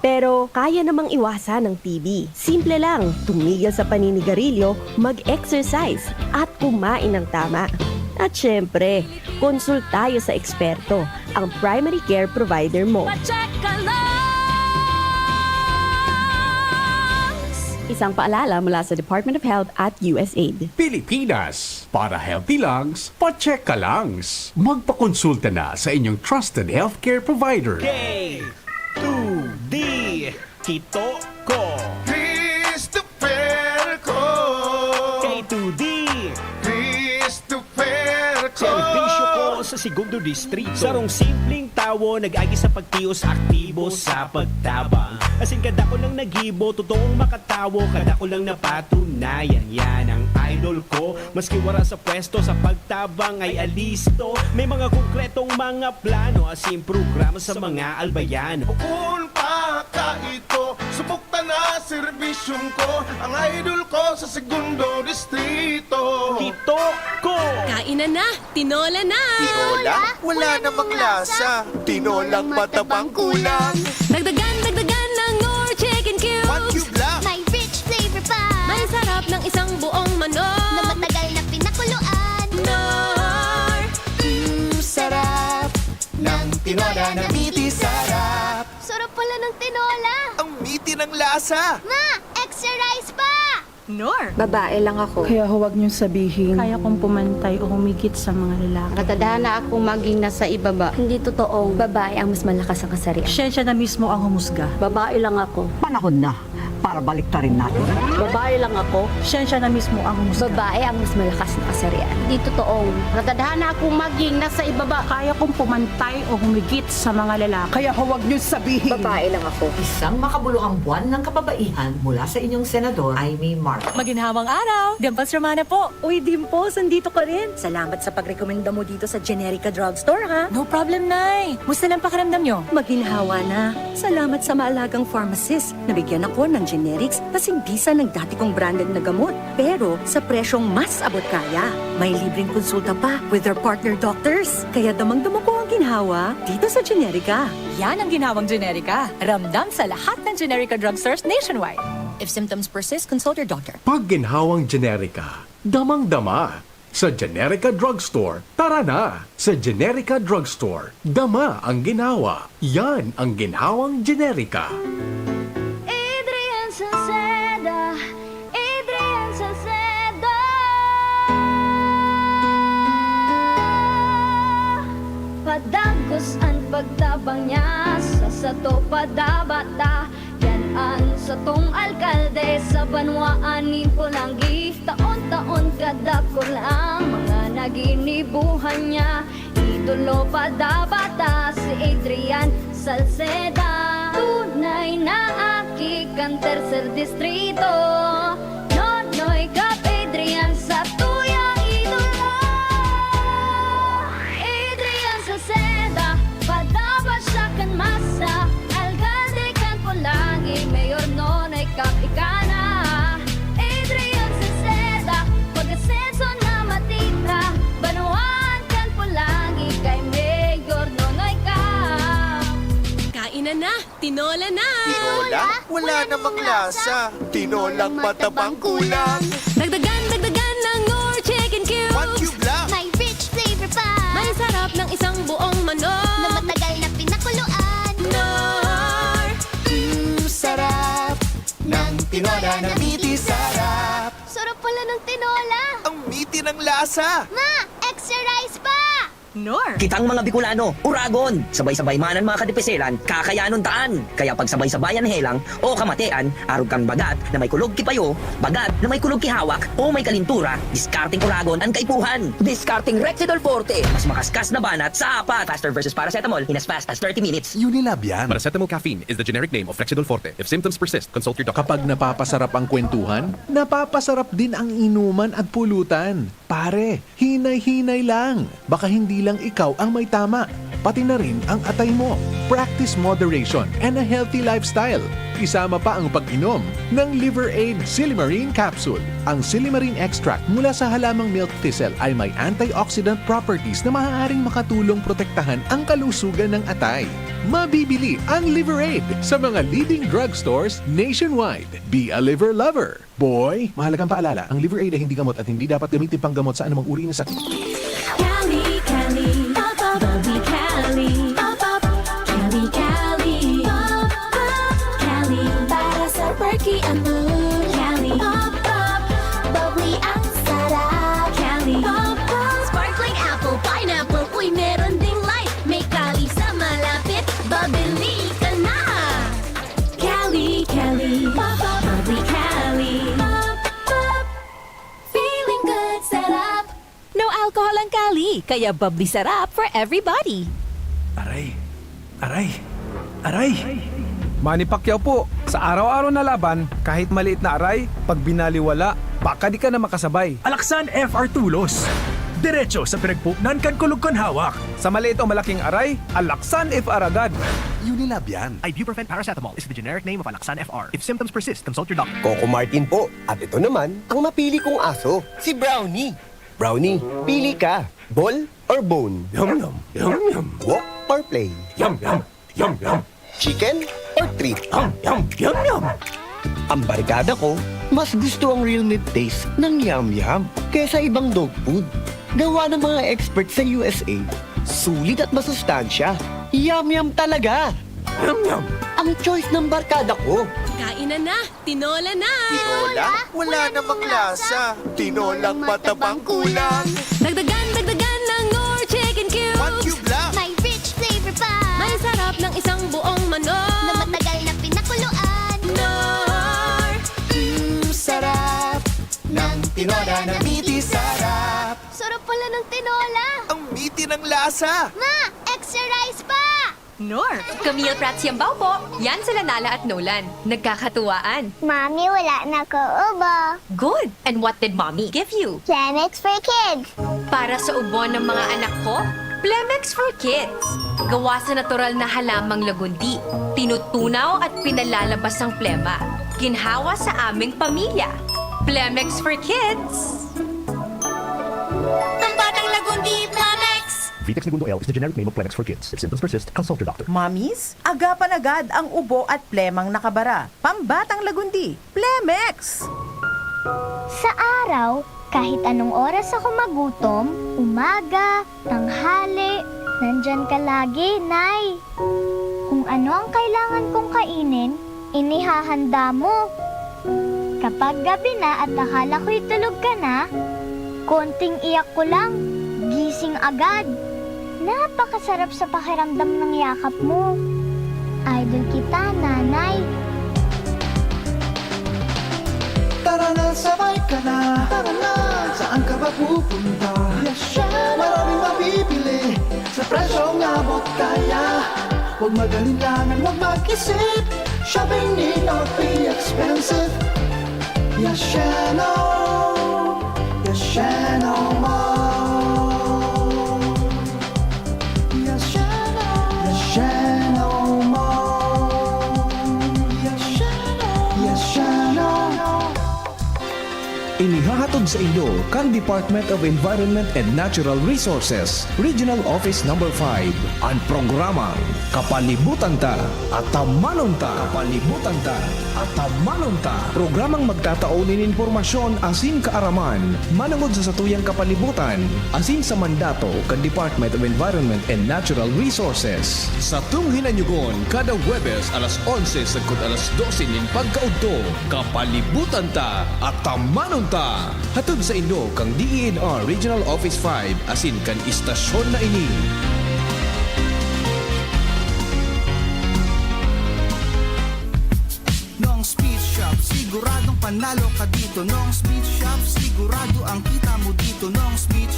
Pero kaya namang iwasan ng TB. Simple lang, tumigil sa paninigarilyo, mag-exercise at kumain ng tama. At syempre, konsul tayo sa eksperto, ang primary care provider mo. Isang paalala mula sa Department of Health at USAID. Pilipinas, para healthy lungs, pa-check ka langs. Magpakonsulta na sa inyong trusted healthcare provider. K2D Tito ko Christopher ko K2D Christopher ko Serbisyo ko sa segundo distrito. Sarong simpleng tawo, nag-agi sa pagtiyos, aktibo sa pagtabang. Asin kada ko lang nagibo, totoong makatawo, kada ko lang napatunayan. Yan ang idol ko, maski wala sa pwesto, sa pagtabang ay alisto. May mga konkretong mga plano, asin programa sa mga albayano. Bukun pa ka ito, subukta na serbisyong ko, ang idol ko sa segundo distrito. Tito ko! Kainan na! Tinola na! Tinola? Wala namang lasa. Tinolang matabang kulang. Dagdagan ng Nor Chicken Cubes! One cube lang. May rich flavor pa. May sarap ng isang buong manok! Na matagal na pinakuluan. Nor! Sarap ng tinola na miti sarap. Sarap pala ng tinola. Ang miti ng lasa. Ma, extra rice pa. Nor! Babae lang ako. Kaya huwag niyong sabihin, kaya kong pumantay o humigit sa mga lalaki. Katadhana akong maging nasa ibaba. Hindi totoong babae ang mas malakas ang kasarian. Siya na mismo ang humusga. Babae lang ako. Panahon na para baliktarin natin. Babae lang ako. Siya na mismo ang humusga. Babae ang mas malakas na kasarian. Hindi totoong katadhana akong maging nasa ibaba. Kaya kong pumantay o humigit sa mga lalaki. Kaya huwag niyo sabihin. Babae lang ako. Isang makabuluhang buwan ng kababaihan mula sa inyong senador, Amy Mark. Maginhawang araw! Dimples Romana po! Uy, Dimples, andito ka rin. Salamat sa pagrekomenda mo dito sa Generica Drugstore, ha? No problem, Nay! Musta lang pakiramdam nyo? Maginhawa na. Salamat sa maalagang pharmacist. Nabigyan ako ng generics kasing bisa ng dati kong branded na gamot. Pero sa presyong mas abot kaya. May libreng konsulta pa with their partner doctors. Kaya damang-dama ko ang ginhawa dito sa Generica. Yan ang ginawang Generica. Ramdam sa lahat ng Generica drugstores nationwide. If symptoms persist, consult your doctor. Pag ginhawang generika, damang-dama. Sa Generica Drugstore, tara na! Sa Generica Drugstore, dama ang ginawa. Yan ang ginhawang generika. Adrian Salceda, Adrian Salceda. bata-bata. Yan sa tong alkalde sa Banwaan ni Pulangi. Taon-taon kada ko lang mga naginibuhan niya. Idolo bata-bata si Adrian Salceda. Tunay na aki kan tercer distrito. Nonoy Kap Adrian sa tuyang idolo. Adrian Salceda, padaba siya kan masa. Alcalde kan Pulangi, Mayor Nonoy Kap Ikana. Adrian Salceda, pag-asenso na matitra. Banwaan kan Pulangi, kay Mayor Nonoy Kap. Kainan na, tinola na! Tinola? Wala namang lasa. Tinolang matabang kulang. Dagdagan ng Nor Chicken Cube! One cube lang. May rich flavor pa. May sarap ng isang buong manok! Na matagal na pinakuluan. Nor! Sarap ng tinola na miti sarap. Sarap pala ng tinola. Ang miti ng lasa. Ma, extra rice pa. Nor! Kitang mga Bicolano, uragon, sabay-sabay manan mga kadipeselan, kakayanon taan. Kaya pag sabay-sabayan helang o kamatean, arog kang bagat na may kulog kipayo, bagat na may kulog kihawak o may kalintura, discarding uragon ang kaipuhan. Discarding Rexidol Forte, mas makaskas na banat sa apat. Faster versus paracetamol in as fast as 30 minutes. Unilab yan. Paracetamol caffeine is the generic name of Rexidol Forte. If symptoms persist, consult your doctor. Kapag napapasarap ang kwentuhan, napapasarap din ang inuman at pulutan. Pare, hinay-hinay lang. Baka hindi lang ikaw ang may tama. Pati na rin ang atay mo. Practice moderation and a healthy lifestyle. Isama pa ang pag-inom ng Liver Aid Silimarine Capsule. Ang Silimarine extract mula sa halamang milk thistle ay may antioxidant properties na maaaring makatulong protektahan ang kalusugan ng atay. Mabibili ang Liver Aid sa mga leading drugstores nationwide. Be a liver lover. Boy, mahalagang paalala, ang Liver Aid ay hindi gamot at hindi dapat gamitin pang gamot sa anumang uri ng sakit. Cali, Cali, pop, pop, bubbly Cali, pop, pop, Cali, Cali, pop, pop, Cali, para sa perky ang mood. Cali, pop, pop, bubbly ang sarap. Cali, pop, pop, sparkling apple, pineapple, uy, meron ding light. May Cali sa malapit, babili ka na. Cali, Cali, pop, pop, bubbly Cali, pop, pop, feeling good, sarap. No alcohol ang Cali, kaya bubbly sarap for everybody. Aray! Manny Pacquiao po, sa araw-araw na laban, kahit maliit na aray, pag binaliwala, baka di ka na makasabay. Alaksan FR Tulos. Diretso sa pinagpupnan kan kulog kon hawak. Sa maliit o malaking aray, Alaksan FR agad. Unilab yan. Ibuprofen paracetamol is the generic name of Alaksan FR. If symptoms persist, consult your doctor. Coco Martin po. At ito naman, ang mapili kong aso, si Brownie. Brownie, pili ka. Ball or bone? Yum yum, yum yum. Walk or play? Yum yum, yum yum. Chicken or treat? Yum yum, yum yum. Ang barkada ko, mas gusto ang real meat taste ng yum-yum kaysa ibang dog food. Gawa ng mga experts sa USA. Sulit at masustansya. Yum-yum talaga. Yum-yum. Ang choice ng barkada ko. Kainan na, tinola na! Tinola? Wala namang lasa. Tinolang matabang kulang. Dagdagan ng Nor Chicken Cube! One cube lang. May rich flavor pa. May sarap ng isang buong manok! Na matagal na pinakuluan. Nor! Sarap ng tinola na miti sarap. Sarap pala ng tinola. Ang miti ng lasa. Ma, extra rice pa. Nor! Camille Prats Yambaw po. Yan sila Nala at Nolan. Nagkakatuwaan. Mami, wala na ko ubo. Good! And what did Mommy give you? Plemex for kids. Para sa ubo ng mga anak ko, Plemex for Kids. Gawa sa natural na halamang lagundi. Tinutunaw at pinalalabas ang plema. Ginhawa sa aming pamilya. Plemex for Kids. Ang batang lagundi, Plemex. Vitex Segundo L is the generic name of Plemex for Kids. If symptoms persist, consult your doctor. Mommies, agapan agad ang ubo at plemang nakabara. Pambatang lagundi, Plemex! Sa araw, kahit anong oras ako magutom, umaga, tanghali, nandyan ka lagi, Nay. Kung ano ang kailangan kong kainin, inihahanda mo. Kapag gabi na at akala ko'y tulog ka na, konting iyak ko lang, gising agad. Napakasarap sa pakiramdam ng yakap mo. Idol kita, nanay. Tara na, sabay ka na. Tara na, saan ka ba pupunta? Maraming mabibili sa presyong abot kaya. Huwag magalinlangan, huwag mag-isip. Shopping need not be expensive. Yashano Mall. Yashano Mall. Yashano. Inihahatod sa inyo kang Department of Environment and Natural Resources, Regional Office No. 5, ang programang Kapalibutan Ta at Tamanon Ta. Kapalibutan Ta at Tamanon Ta. Programang magtataunin informasyon asin kaaraman, manungod sa satuyang kapalibutan, asin sa mandato kang Department of Environment and Natural Resources. Sa tunghinanyugon, kada Webes alas 11 sagkod alas 12 nin pagkaudto, Kapalibutan Ta at Tamanon Ta. Hatod sa inyo kang DENR Regional Office 5 asin kan istasyon na ini. Nong Speed Shop, siguradong panalo ka dito. Nong Speed Shop, sigurado ang kita mo dito. Nong Speed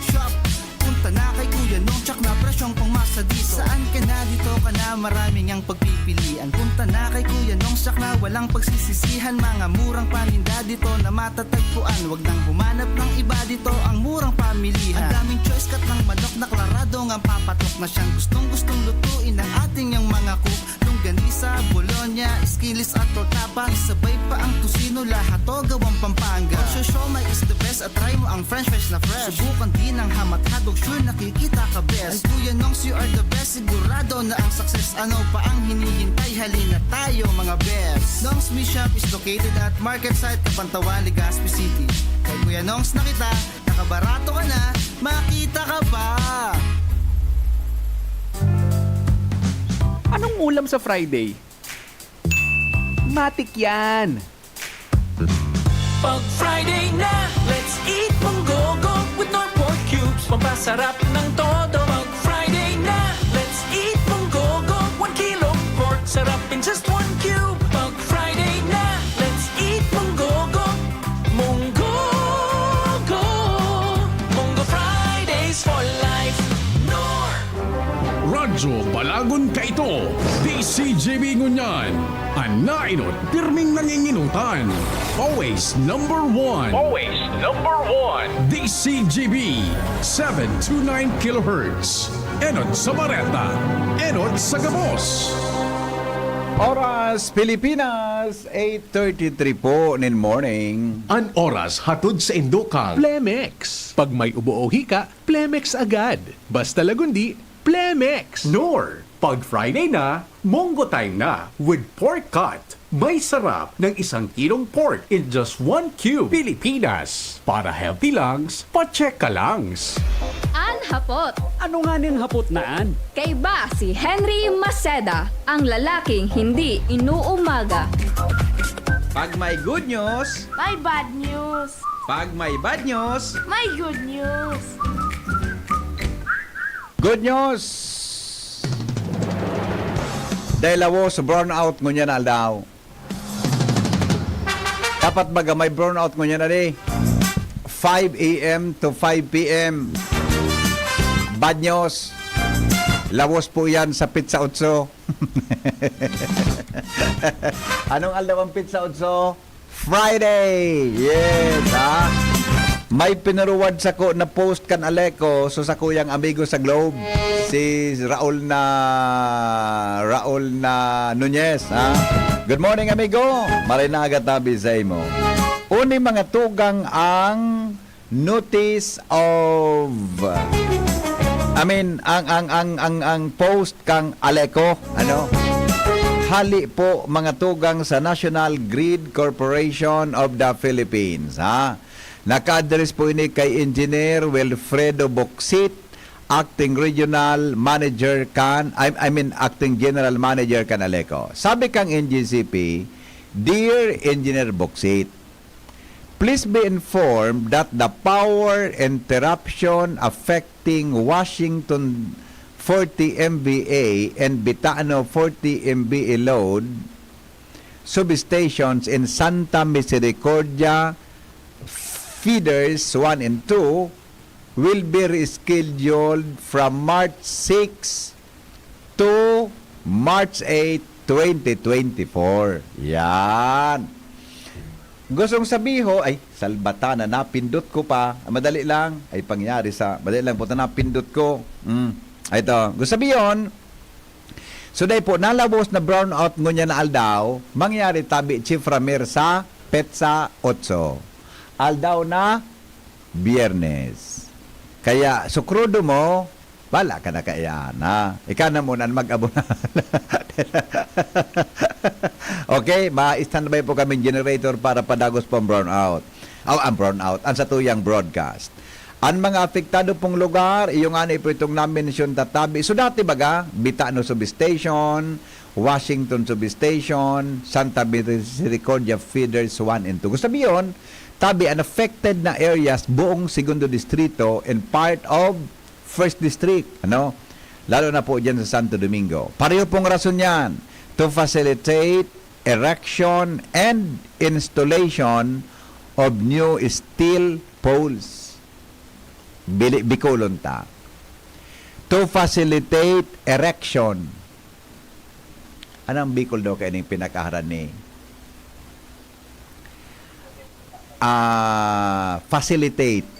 Shop, punta na kay Kuya Nong, tsak na presyong pangmasa dito. Saan ka na, dito ka na, maraming ang pagpipilian. Punta na kay Kuya Nong, tsak na walang pagsisisihan. Mga murang paninda dito na matatagpuan. Huwag nang humanap ng iba dito, ang murang pamilihan. Ang daming choice cut ng manok na klarado ang papatok na siyang gustong lutuin ng ating yung mga cook. Longganisa, Bologna, Skilis at Tortapa. Isabay pa ang tusino, lahat to gawang Pampanga. Siomai is the best at try mo ang french fries na fresh. Subukan din ang hamat-hadog, sure nakikita ka best. Ang Kuya Nongs, you are the best, sigurado na ang success. Ano pa ang hinihintay, halina tayo mga best. Nongs Me Shop is located at Market Site, Kapantawan, Legazpi City. Kay Kuya Nongs na kita, nakabarato ka na, makita ka pa. Anong ulam sa Friday? Matik yan! Pag Friday na, let's eat monggogo with no pork cubes. Pampasarap ng todo. Pag Friday na, let's eat monggogo. 1 kilo pork, sarap in just 1 cube. Pag Friday na, let's eat monggogo. Monggogo. Monggo Fridays for life. Nor! Radyo Balagon ka ito, DCGB Ngunyan. Anainot, pirming nanginginutan. Always number one. Always number one. DCGB 729 kHz. Enot sa Bareta. Enot sa Gabos. Oras Pilipinas, 8:33 po nin morning. An oras hatod sa Indokang Plemex. Pag may ubo o hika, Plemex agad. Basta lagundi, Plemex. Nor, pag Friday na, Mongo time na with pork cut. May sarap ng 1 kilong pork in just 1 cube. Pilipinas. Para healthy lungs, pa-check ka langs. An hapot. Ano nga ning hapot naan? Kay ba si Henry Maceda, ang lalaking hindi inuumaga. Pag may good news, May bad news. pag may bad news, May good news. good news! Dahil awo sa burnout ngunyan na daw. Dapat baga may burnout ngunyan na di. 5 a.m. to 5 p.m. Bad news. Lawos po yan sa Pizza Utso. Anong aldaw ang Pizza Utso? Friday! Yes, ha? May pinaruwad sa ko na post kan Aleko so sa kuyang amigo sa Globe si Raul na Nunez, ha? Good morning amigo. Marinaga tabi sa imo. Uni mga tugang ang notice of ang post kang Aleko, ano? Hali po mga tugang sa National Grid Corporation of the Philippines, ha? Naka-address po ini kay Engineer Wilfredo Boxit, Acting Regional Manager Acting General Manager Canaleco. Sabi kang NGCP, Dear Engineer Boxit, please be informed that the power interruption affecting Washington 40 MVA and Bitano 40 MVA load substations in Santa Misericordia feeders 1 and 2 will be rescheduled from March 6 to March 8, 2024. Yan. Gustong sabiho, ay, salbata na napindot ko pa. Madali lang, ay pangyari sa, madali lang po na napindot ko. Ito, gusto sabihin, so dahil po, nalabos na brownout ngunya na aldaw, mangyari tabi chiframer sa petsa 8. Aldaw na Biyernes. Kaya, sukrudo mo, wala ka na kaya na. Ika na muna mag-abuna. Okay, ma-standby po kami generator para padagos po ang brownout. Ang brownout, ang satuyang broadcast. Ang mga apektado pong lugar, iyong ano po itong na-mention tatabi. So dati baga, Bitano Substation, Washington Substation, Santa Misericordia Feeders 1 and 2. Gusto sabihin, tabi, unaffected na areas, buong segundo distrito and part of First District, ano? Lalo na po dyan sa Santo Domingo. Pareho pong rason yan to facilitate erection and installation of new steel poles. Bicolonta. To facilitate erection. Anong Bicol daw kayo ng pinakaharan ni? Facilitate.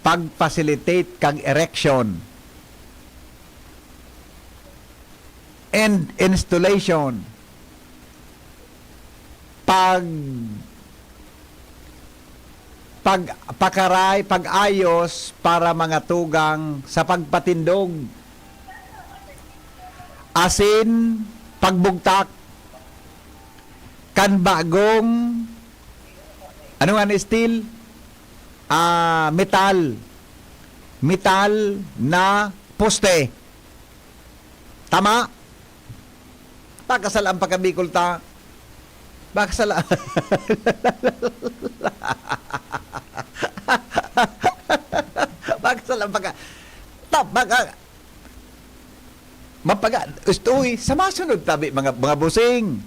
Pag-facilitate kang erection and installation. Pag-ayos para mga tugang sa pagpatindog. Asin, pagbugtak kan bagong ano nga steel? Metal na poste. Tama? Pakasal ang pagkabikol ta. Pakasal pakasal ang pagka. Ustoy, sa masunod tabi mga busing.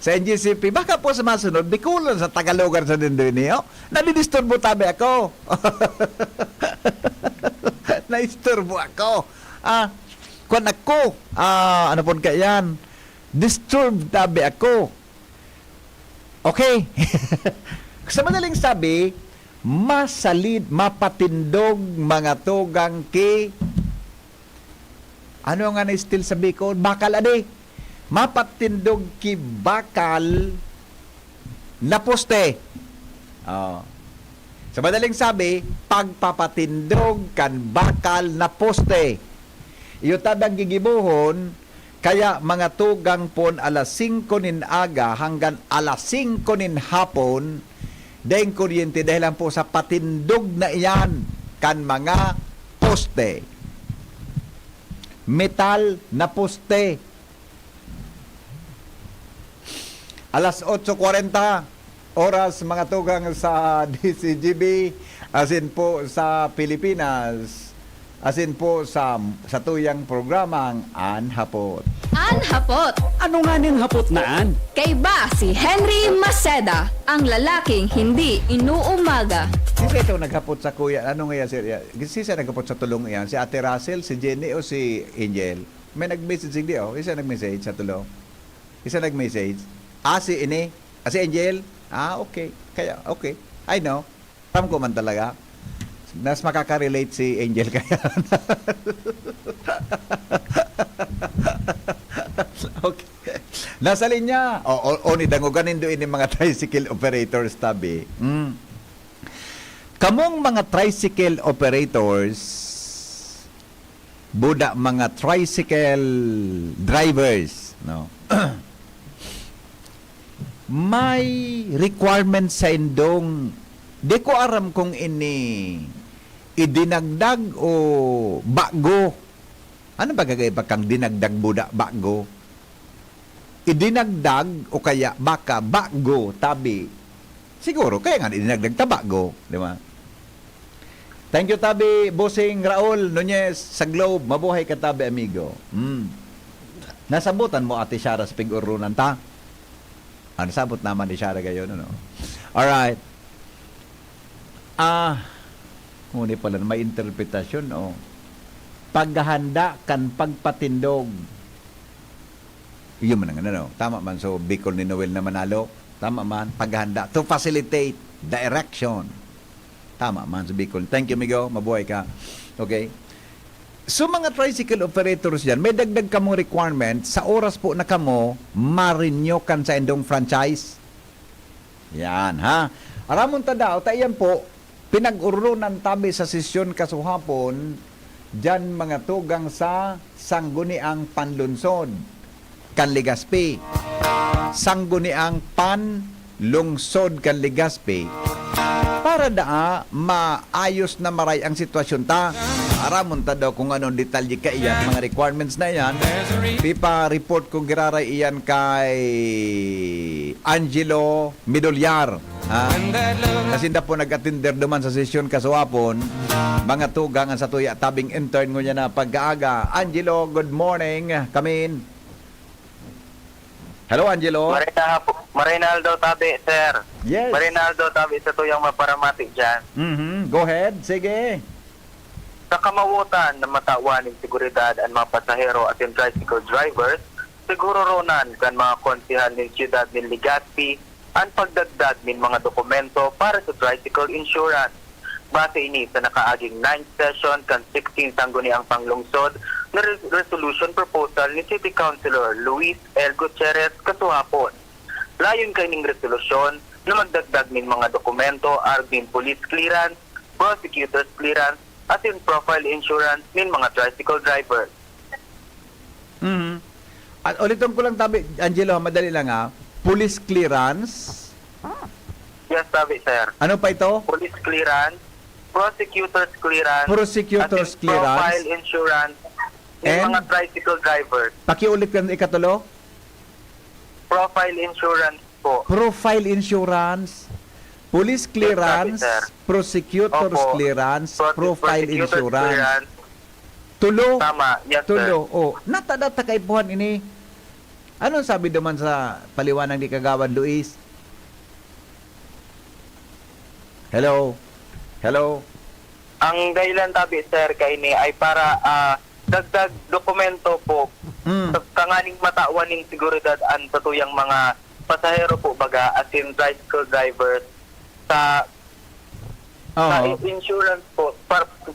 Sa NGCP, baka po sa masunod, Bicolon sa Tagalogan sa Dindoinio, nadidisturbo tabi ako. Naisturbo ako. Kung ako, ano po kayan, disturb tabi ako. Okay. Sa madaling sabi, masalid, mapatindog mga tugang ano nga na still sa Bicol? Bakal ade. Mapatindog ki bakal na poste. Sa madaling sabi, pagpapatindog kan bakal na poste. Iyo tabang gigibuhon, kaya mga tugang pon alas 5 nin aga hanggang alas 5 nin hapon, dahil kuryente dahil lang po sa patindog na iyan kan mga poste. Metal na poste. Alas 8:40 oras mga tugang sa DCGB, asin po sa Pilipinas, asin po sa tuyang programang Anhapot. Anhapot! Ano nga ning hapot naan? Kay ba si Henry Maceda, ang lalaking hindi inuumaga. Sino ito naghapot sa kuya? Ano nga yan? Sino naghapot sa tulong yan? Si Ate Russell, si Jenny o si Angel? May nag-message hindi oh. Isa nag-message sa tulong. Isa nag-message. Si ini? Si Angel? Okay. Kaya, okay. I know. Alam ko man talaga. Mas makaka-relate si Angel kaya. Okay. Nasa linya. O ni danguganin doon yung mga tricycle operators tabi. Kamong mga tricycle operators, buda mga tricycle drivers, no? May requirement sa indong, di ko aram kung ini idinagdag o bago. Ano ba gagawin kang dinagdag buda bago? Idinagdag o kaya baka bago tabi. Siguro kaya nga idinagdag ta bago, di ba? Thank you, Tabi. Bossing Raul Nunez sa Globe. Mabuhay ka, Tabi, amigo. Nasabutan mo, Ate Shara, sa pig-urunan, ta? Nasabot naman ni Shara gayon, ano? Alright. Ngunit pala, may interpretasyon, oh. Paghahanda kan pagpatindog. Yun man ang ano, tama man. So, Bicol ni Noel na manalo. Tama man. Paghahanda. To facilitate direction. Tama man sa Bicol. Thank you, amigo. Mabuhay ka. Okay. So, mga tricycle operators yan, may dagdag kamong requirement. Sa oras po na kamo, ma-renew kan sa endong franchise. Yan, ha? Aramon tadaw, tayan po, pinag-urunan tabi sa sesyon kasuhapon, dyan mga tugang sa Sangguniang Panlunsod, Kanligaspi. Sangguniang Panlungsod, Kanligaspi. Para daa, maayos na maray ang sitwasyon ta. Aramon ta daw kung anong detalye ka iyan, mga requirements na iyan. Pipa report kung giraray iyan kay Angelo Midolyar. Kasi na po nag-attender naman sa sesyon kasuhapon, mga tugang ang sa tuya tabing intern ko niya na pag-aaga. Angelo, good morning. Come in. Hello, Angelo. Marinaldo Tabi, sir. Yes. Marinaldo Tabi sa tuyang maparamati dyan. Go ahead. Sige. Sa kamawutan na matawan ng seguridad ang mga pasahero at yung tricycle drivers, siguro ronan kan mga konsihan ng siyudad ng Legazpi ang pagdagdag ng mga dokumento para sa tricycle insurance. Base ini sa nakaaging 9th session kan 16 Sangguniang Panglungsod na resolution proposal ni City Councilor Luis L. Gutierrez kasuhapon. Layon kay ning resolusyon na magdagdag ng mga dokumento arging police clearance, prosecutor's clearance, at yung profile insurance ng mga tricycle drivers. At ulitin ko lang, Tabi, Angelo, madali lang ha. Police clearance. Yes, Tabi, sir. Ano pa ito? Police clearance, prosecutor's clearance, Prosecutor's at yung clearance. profile insurance ng And? mga tricycle drivers. Pakiulit ka ng ikatulo. Profile insurance po. Profile insurance, police clearance, Yes, sir. prosecutor's Opo. clearance, profile Prosecutor's insurance. clearance. Tulo. Tama, yes, Tulo. sir. Oh, natadata kaipuhan ini. Anong sabi naman sa paliwanag ni Kagawan Luis? Hello. Hello. Ang dahilan, Tabi, sir, kay ni ay para dagdag dokumento po sa tanganing matawan ng seguridad ang tatuyang mga pasahero po baga at yung tricycle drivers sa insurance po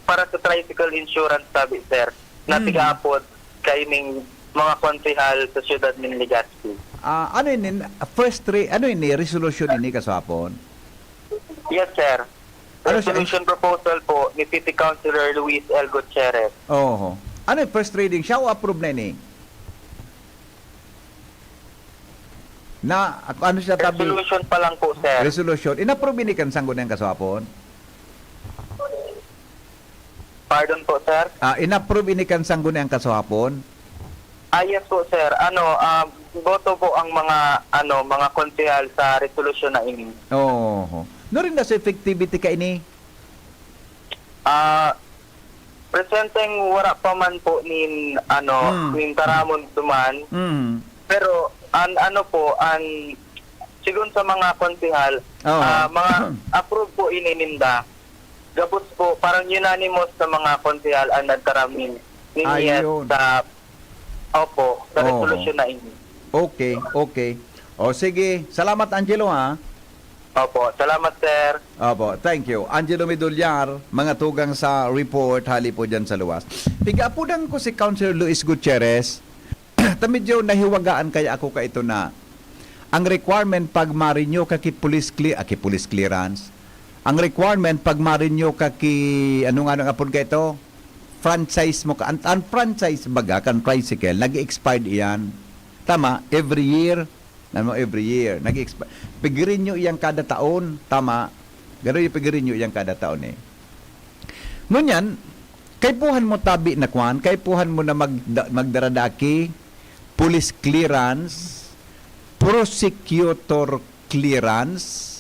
para sa tricycle insurance, Tabi, sir, na tigapod kay ning mga konsehal sa siyudad ng Legazpi. Ano yun? Ano yun? Resolution ini kasapon? Yes, sir. Ano Resolution proposal po ni City Councilor Luis L. Gutierrez. Oo. Ano yung first reading? Siya o approve na ini? Na, ano siya tabi? Resolution pa lang po, sir. Resolution. Inapprove ini kan Sangguniang kasapon? Pardon po, sir? Inapprove ini kan Sangguniang kasapon? Yes po, sir. Boto po ang mga konsehal sa resolution na ini. Oo. No rin na sa effectivity ka ini? Presenteng wala pa man po nin taramon duman. Pero sigun sa mga konsehal, mga approve po inininda. Gabos po parang unanimous sa mga konsehal ang nagkaramin niniyet sa sa resolution na ini. Okay. O sige, salamat Angelo ha. Opo, salamat sir. Opo, thank you. Angelo Midolyar, mga tugang sa report, hali po dyan sa luwas. Pigapudan ko si Councilor Luis Gutierrez, tamidyo nahiwagaan kaya ako ka ito na ang requirement pag ma-renew ka ki police clearance, ang requirement pag ma-renew ka ki, anong apod ka ito? Franchise mo ka, ang franchise baga, kan tricycle, nag-expired iyan. Tama, every year, nag-expire. Pigirin nyo iyang kada taon, tama. Gano'n yung pigirin nyo iyang kada taon eh. Ngunyan, kaipuhan mo tabi na kwan, kaipuhan mo na magdaradaki, police clearance, prosecutor clearance,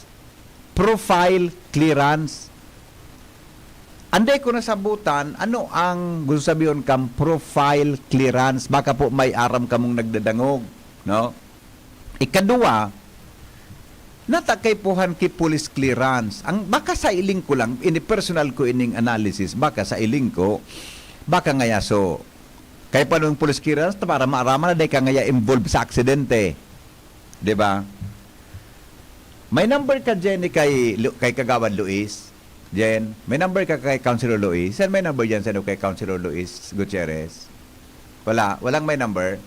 profile clearance. Anday ko nasabutan, ano ang gusto sabihin kang profile clearance? Baka po may aram kamong nagdadangog. No? Ikadua, natakay puhan ki police clearance. Ang baka sa iling ko lang, ini personal ko ining analysis, baka sa iling ko, baka ngaya so, kay pa nung police clearance, para maaraman na day ka ngaya involved sa aksidente. Diba? May number ka, Jenny, kay Kagawad Luis. Jen, may number ka kay Councilor Luis. Saan may number dyan sa kay Councilor Luis Gutierrez? Walang may number.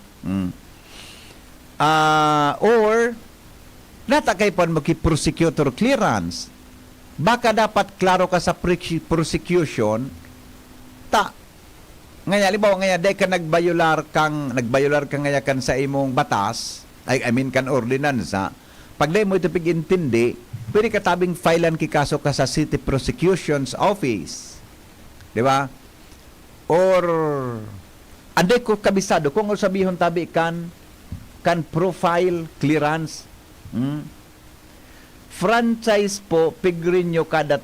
Or, natakay pa maki-prosecutor clearance. Baka dapat klaro ka sa prosecution, ngaya, libaw, ngaya, day ka nagbayular kang ngaya kan sa imong batas, I mean, kan ordinansa, pag day mo ito pag-intindi, pwede ka tabing filean kikaso ka sa City Prosecution's Office. Di ba? Or, anday ko kabisado, kung sabihin tabi kan profile clearance, franchise po, pigrinyo kada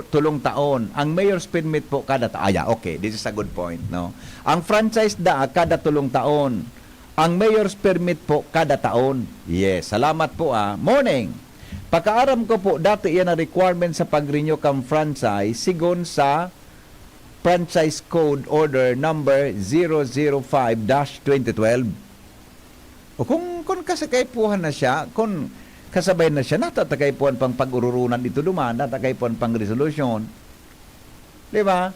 tulong taon. Ang mayor's permit po kada taon. Okay, this is a good point, no? Ang franchise kada tulong taon. Ang mayor's permit po kada taon. Yes, salamat po Morning. Pagkaaram ko po, dati yan ang requirement sa pag-renew kang franchise sigon sa Franchise Code Order number 005-2012. O kung kasakaypuhan na siya, kung kasabay na siya, natatagaypuhan pang pag-ururunan dito duman, natatagaypuhan pang resolution. Di ba?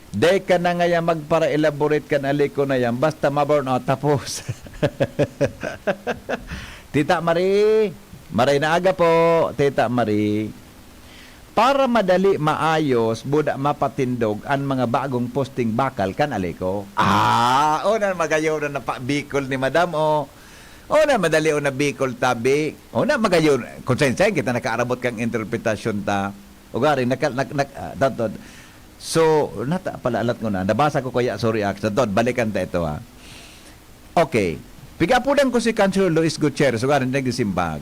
Day ka na nga yan magpara-elaborate ka na aliko na yan, basta ma-burn out, tapos. Tita Marie, Maray na aga po, Tita Marie. Para madali maayos, buda mapatindog ang mga bagong posting bakal kan aliko. Na magayo na Bicol ni Madam na madali na Bicol tabi. Na magayo kung saan kita nakaarabot kang interpretasyon ta. Ugari So, palaalat ko na. Nabasa ko kaya sorry action. Balikan ta ito Okay. Pigapudan ko si Councilor Luis Gutierrez. Ugari nagdisimbag.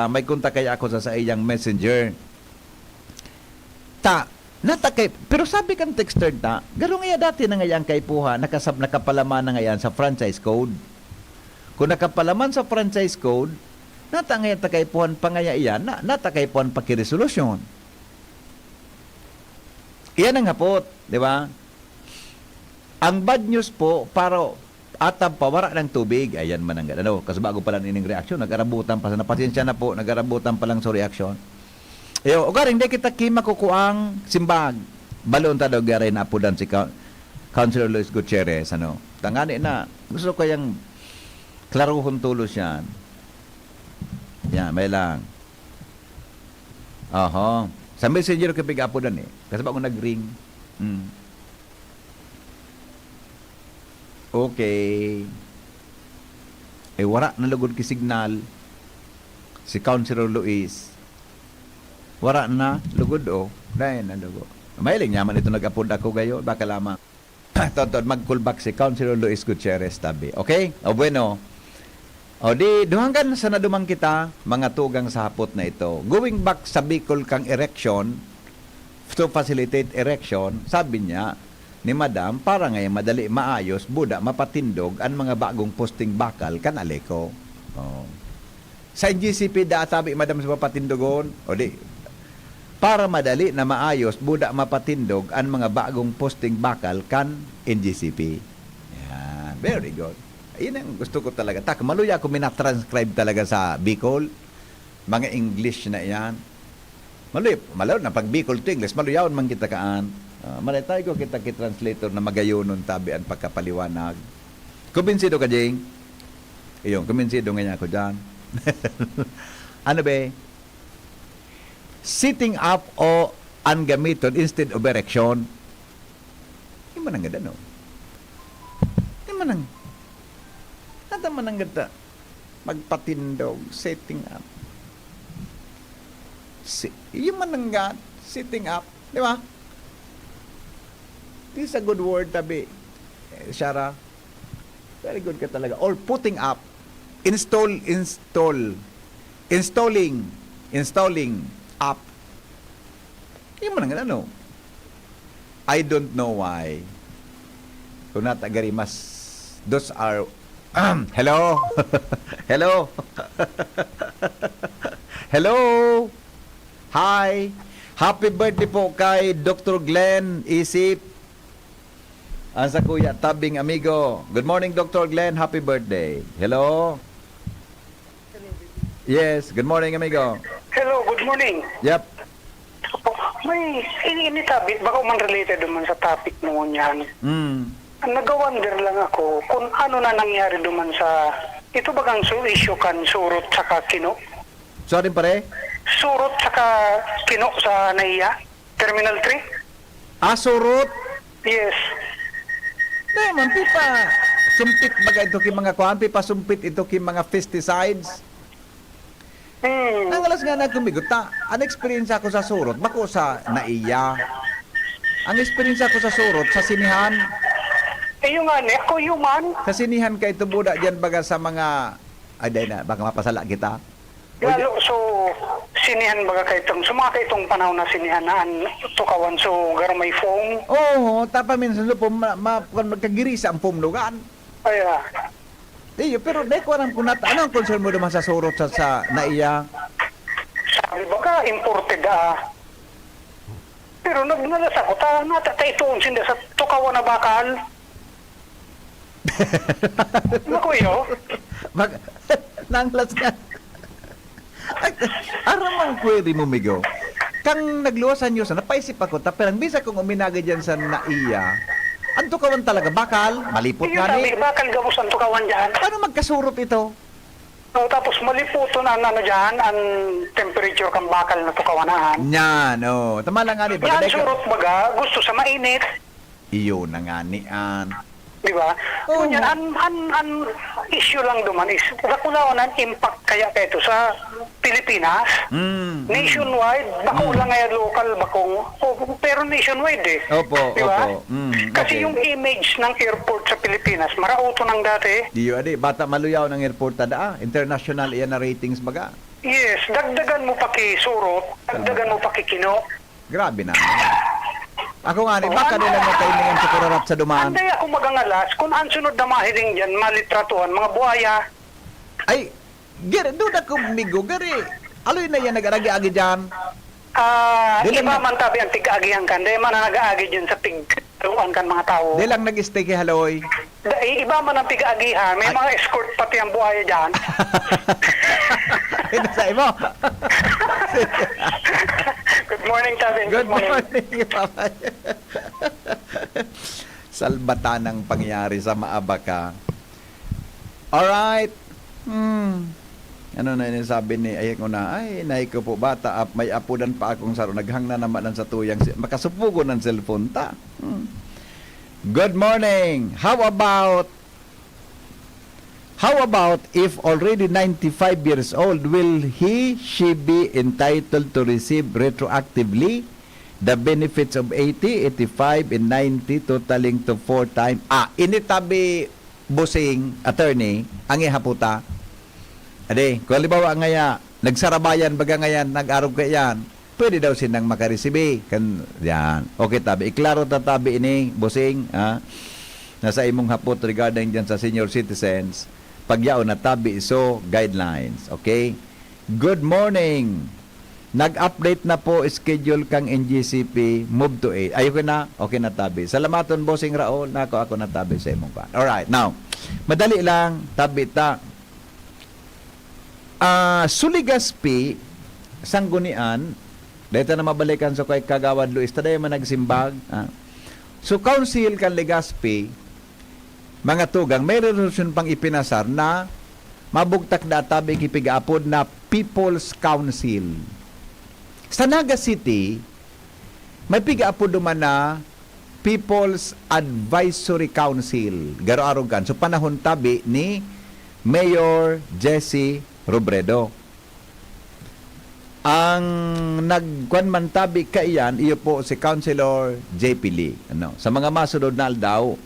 May kontak kaya ako sa iyang messenger. Natakay. Pero sabi kang texter garo nga dati na ngayon kay Puha, nakapalaman na ngayon sa franchise code. Kung nakapalaman sa franchise code, natangay takay Puhan pa ngaya iyan, natakay Puhan pakiresolusyon. Iyan ang hapot, di ba? Ang bad news po, atam pawara ng tubig, ayan man ang kasi bago pala ining reaksyon, nag-arabutan pa sa napasensya na po, nag-arabutan pa lang sa reaksyon. Ugaring, hindi kita kima kukuang simbag. Balon ta daw garay na apudan si Councilor Luis Gutierrez, Tangani na, gusto ko yung klaruhon tulos yan. Yan, may lang. Sa messenger ko pig-apudan kasi bago nag-ring. Okay. Wara na lugod ki signal si Councilor Luis. Wara na lugod dahil na lugod. Mahiling yaman ito nag-upload ako gayo, baka lamang. Totoo mag-callback si Councilor Luis Gutierrez tabi. Okay? Bueno. Duhanggan sa nadumang kita, mga tugang sa hapot na ito. Going back sa Bicol kang erection, to facilitate erection, sabi niya, ni Madam, para ngayon madali maayos, buda, mapatindog, ang mga bagong posting bakal kan aliko. Sa NGCP, sabi Madam sa papatindogon, para madali na maayos, buda, mapatindog, ang mga bagong posting bakal kan NGCP. Yan, very good. Yan ang gusto ko talaga. Maluya ako minatranscribe talaga sa Bicol. Mga English na yan. Malaw na pag Bicol to English, maluyaon man kita kaan. Maritay ko kita translator na magayonon tabi ang pagkapaliwanag. Kumbinsido ka, Jing? Kumbinsido nga niya ako dyan. Ano ba? Sitting up o ungamiton instead of erection. Hindi man ang ganda, no? Hindi man ang... Nata man ang ganda. Magpatindog, setting up. Yung man ang ganda, sitting up. Di ba? This is a good word, tabi. Shara. Very good ka talaga. Or putting up. Installing up. Yung man ang I don't know why. Kung natagarimas, those are... hello? Hello? Hello? Hi? Happy birthday po kay Dr. Glenn Isip. Ang sa kuya, tabing amigo. Good morning, Dr. Glenn. Happy birthday. Hello? Yes, good morning, amigo. Hello, good morning. Yep. May initabit, baka man related naman sa topic noon yan. Nag-wonder lang ako kung ano na nangyari duman sa, ito bagang issue kan surot saka kino? Sorry pare? Surot saka kino sa NAIA, Terminal 3? Surot? Yes. Naman, pipa. Sumpit baga ito ki mga kuhan, pipa sumpit ito ki mga pesticides. Nangalas nga na kumigot ta. Ang experience ako sa surot, bako sa NAIA. Ang experience ako sa surot, sa sinihan. Yung nga, ako human. Sa sinihan kay tubuda dyan baga sa mga... Ay, dahil na, baka mapasala kita. Lalo, so, sinihan baga kaitong, sumaka itong panahon na sinihan na tukawan, so, garo may foam. Oo, tapa minsan po, magkagirisa ang foam lugan. Ay, pero dahil ko alam kung ano ang concern mo naman sa surot sa NAIA? Sabi baka imported pero nagnalas ako, natataitoon sinda sa tukawan na bakal. Nakuyo? Nanglas nga. Aram ang query mo, Migo. Kang nagluwasan nyo sa napaisip ako, pero ang bisa kong uminaga dyan sa NAIA, ang tukawan talaga, bakal, malipot nga ni. Bakal gabos ang tukawan dyan. Paano magkasurot ito? Tapos maliputo na dyan, ang temperature kang bakal na tukawanan. Yan, tama lang nga ni. Yan, surot baga, gusto sa mainit. Iyo na nga ni Di ba? Kunyan, an issue lang duman is, nakulawan ang impact kaya ito sa Pilipinas, nationwide, bako lang nga local, pero nationwide eh. Opo, di ba? opo. Kasi yung image ng airport sa Pilipinas, marauto ng dati. Diyo, bata maluyaw ng airport international iyan na ratings baga. Yes, dagdagan mo pa kay surot, dagdagan mo pa kay kino. Grabe na. Ako nga, baka nila mo kailangan sa kurarap sa dumaan. Anday ako magangalas, kung ang sunod na mahiling dyan, malitratuan, mga buhaya. Ay, gari, doon ako migo, gari. Aloy na yan, nag-aragi-agi dyan. Iba man tabi ang tig-agihan kan, dahil man nag-aagi dyan sa tig-ruan kan mga tao. Di lang nag-stay kay Haloy. Iba man ang tig-agihan, may mga escort pati ang buhaya dyan. Sa mo. Good morning, Tabi. Good morning, Papa. Salbatanang pangyari sa Maabaka. Alright. Ano na yun sabi ni Ayek ko na, ay, nahi ko po bata, may apudan pa akong saro, naghang na naman sa tuyang, makasupugo ng cellphone ta. Good morning. How about if already 95 years old, will she be entitled to receive retroactively the benefits of 80, 85, and 90 totaling to 4 times? Initabi busing attorney ang ihaputa. Ade, kung halimbawa ngaya, nagsarabayan baga ngayan, nag-arog ka yan, pwede daw sinang makaresibi. Yan. Okay, tabi. Iklaro tabi ini, busing, nasa imong hapot regarding dyan sa senior citizens, pagyaw na tabi iso guidelines. Okay? Good morning. Nag-update na po schedule kang NGCP, move to 8. Ayoko na, okay na tabi. Salamaton, bossing Raul, ako na tabi sa imong pa. Alright, now, madali lang, tabi ta. Suligaspi, sanggunian, dito na mabalikan sa kay Kagawad Luis, taday man nagsimbag. So, council kan Ligaspi, mga tugang, may resolution pang ipinasar na mabugtak na tabi kipig-apod na People's Council. Sa Naga City, may piga-apod duman na People's Advisory Council. Garo-arog kan. So, panahon tabi ni Mayor Jesse Robredo. Ang nagkuan man tabi kaiyan, iyo po si Councilor JP Lee. Sa mga masunod na aldaw,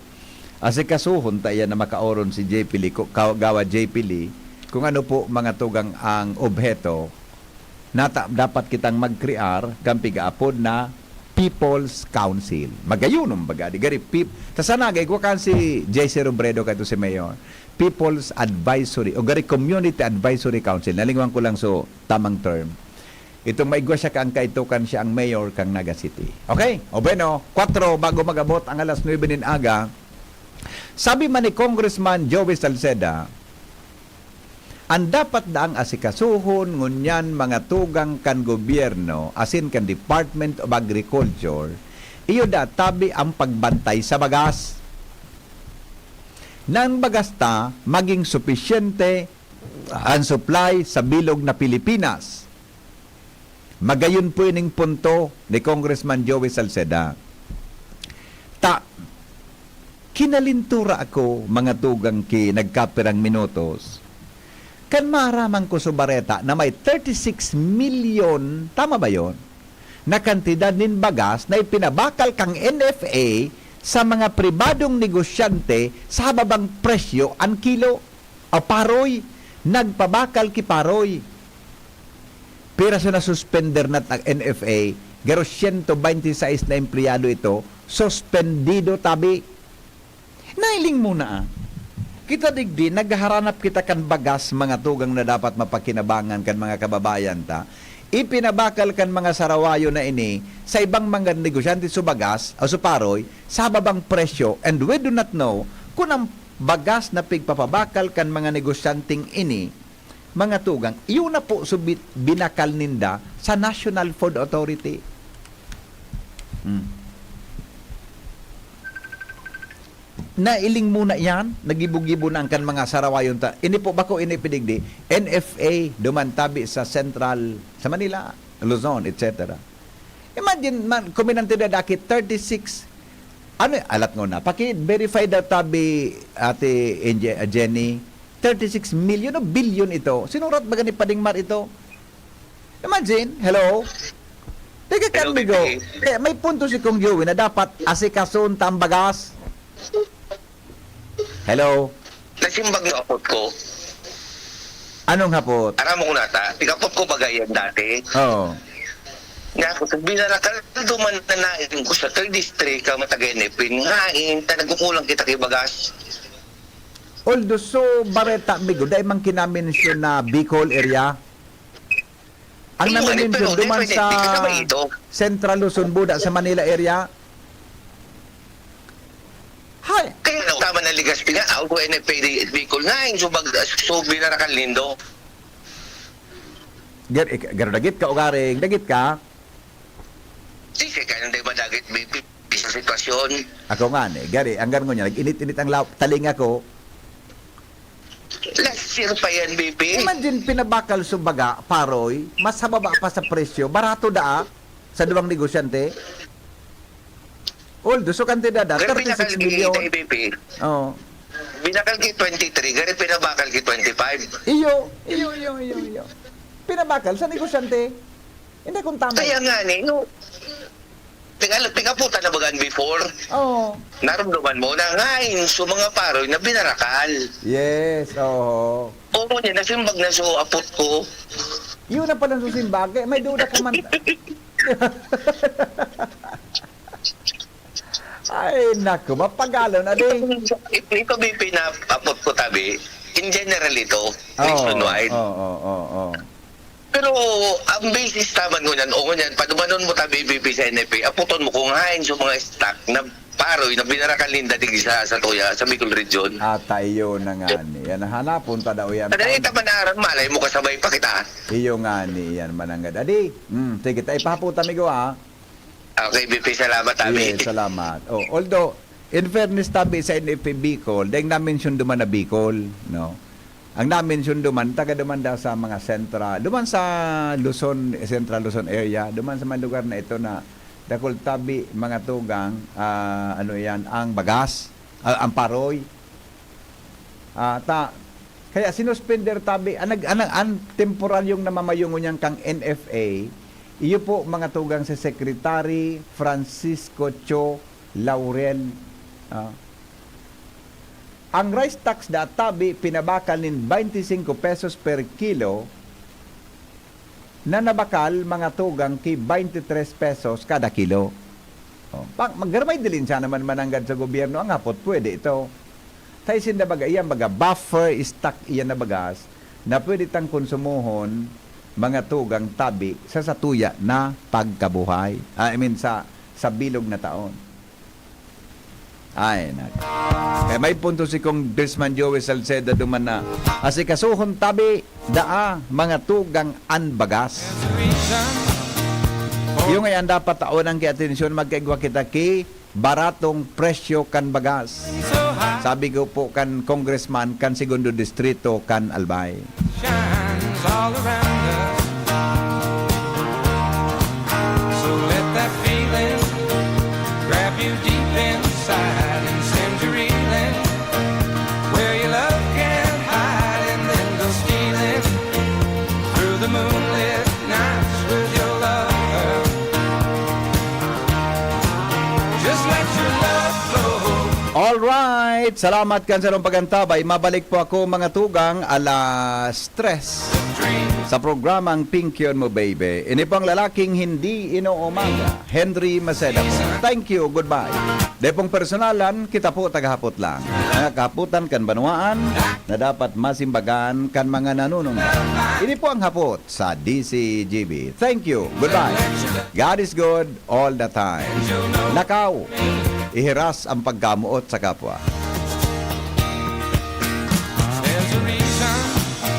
asikasuhon tayo na makaoron si JP Lee, gawa JP Lee, kung ano po mga tugang ang obheto na dapat kitang mag-crear kang pigaapod na People's Council. Magayunom baga. Di gari tasanagay ko kan si J.C. Robredo kato si Mayor. People's Advisory o gari Community Advisory Council. Nalingwan ko lang so tamang term. Itong maigwa siya kang kaitukan siya ang mayor kang Naga City. Okay? O bueno, 4 bago magabot ang alas 9 nin aga. Sabi man ni Congressman Joey Salceda, ang dapat daang asikasuhon ngunyan mga tugang kan gobyerno asin kan Department of Agriculture iyo tabi ang pagbantay sa bagas. Nang bagas ta maging supisyente ang supply sa bilog na Pilipinas. Magayon po ining punto ni Congressman Joey Salceda. Kinalintura ako mga tugang ki nagkapirang minutos. Kan maramang ko subareta na may 36 million, tama ba yon? Na kantidad nin bagas na ipinabakal kang NFA sa mga pribadong negosyante sa hababang presyo ang kilo. O paroy, nagpabakal ki paroy. Pero sa nasuspender na ang NFA, garo 126 na empleyado ito, suspendido tabi. Nailing muna Kita digdi, nagharanap kita kan bagas mga tugang na dapat mapakinabangan kan mga kababayan ta. Ipinabakal kan mga sarawayo na ini sa ibang mga negosyante sa bagas o sa paroy sa babang presyo, and we do not know kung ang bagas na pigpapabakal kan mga negosyanteng ini mga tugang, iyon na po subit binakal ninda sa National Food Authority. Nailing muna yan, nagibugibo na ang kan mga sarawayon ta. Ini po bako inipidigdi, NFA dumantabi sa Central, sa Manila, Luzon, etc. Imagine man, kuminante na dakit 36, ano, alat ngo na, paki-verify daw tabi ate Jenny, 36 million o billion ito. Sinurat ba gani Padingmar ito? Imagine, hello? Teka kan bigo. Kaya may punto si Kong Joey na dapat asikason tambagas. Hello? Nasimbag na apot ko. Anong hapot? Aram mo nata, tigapot ko bagayan dati. Oo. Nga ako, binarakan duman na nain ko sa 3rd district ka matag-NFin. Ngain, nagkukulang kita kay bagas. Although so Bareta Bigo, dahil man kinamensyon na Bicol area. Ang namin-mention duman sa Central Luzon, Buda, sa Manila area. Hay. Kaya tama na ligas pinga, ako ko NFA Bicol ngain, so binarakan lindo. Dagit ka o garing, dagit ka? Sige ka nang ba dagit sa sitwasyon. Ako nga gari, ang garngo niya, nag-init-init ang taling ako. Last year pa yan, BP. Imagine, pinabakal subaga, paroy, mas hababa pa sa presyo, barato da sa duwang negosyante. Although, so kantidad, 36 million. Oo. Binakal ki 23, gari pinabakal ki 25. Iyo. Pinabakal sa negosyante. Hindi kung tama. Kaya nga no. Pingaputan na bagan before. Oo. Naramdaman mo na ngayon so mga paroy na binarakal. Yes, oo. Oo niya, nasimbag na so apot ko. Yun na palang susimbag. May duda ka man. Ay, naku, mapagalo na din. Ito BP na apot ko tabi. In general ito, nationwide. Oo. Pero ang basis taman ko niyan, o niyan, padumanon mo tabi BP sa NFA, aputon mo kung hain sa mga stock na paroy na binarakan linda digdi sa Tuya, sa Bicol Region. Tayo na nga ni. Yan, hanapon ta daw yan. Adali, tamanaran, malay mo kasabay pa kita. Iyo nga ni, yan manangad. Adi, sige tayo, pahaputa migo ha. Okay, BP, salamat tabi. Yes, salamat. Although, in fairness tabi sa NFA Bicol, dahil na-mention duman na Bicol, no? Ang na-mention duman, taga duman daw sa mga sentra, duman sa Luzon, Central Luzon area, duman sa mga lugar na ito na dakol tabi, mga tugang, ang bagas, ang paroy. Kaya sinuspender tabi, ang temporaryong namamayungo niyang kang NFA, iyo po mga tugang sa Secretary Francisco Cho Laurel. Ang rice tax da tabi pinabakal nin 25 pesos per kilo na nabakal mga tugang ki 23 pesos kada kilo. Maggaramay dilin siya naman mananggad sa gobyerno, ang hapot pwede ito. Tayo sinda baga, iyan baga, buffer stock iyan na bagas, na pwede tang konsumuhon mga tugang tabi sa satuya na pagkabuhay. Sa bilog na taon. Ay, kaya may punto si Congressman Joey Salceda duman na asikasuhon tabi daa mga tugang anbagas. Yung ay ang dapat taon ang kiatensyon magkaigwa kita ki baratong presyo kan bagas. Sabi ko po kan Congressman kan Segundo Distrito kan Albay. All around us. So let that feeling grab you deep inside and send you reeling where your love can't hide, and then go stealing through the moonlit nights with your lover. Just let your love flow. Alright, salamat kan sa rong pagantabay. Mabalik po ako mga tugang alas 3 sa programang Pink Yun Mo Baby. Ini pang lalaking hindi inuumaga, Henry Maceda. Thank you, goodbye. Depong personalan, kita po tagahapot lang. Mga kahaputan kan banwaan na dapat masimbagan kan mga nanunungga. Ini po ang hapot sa DCGB. Thank you, goodbye. God is good all the time. Lakaw, ihiras ang pagkamuot sa kapwa.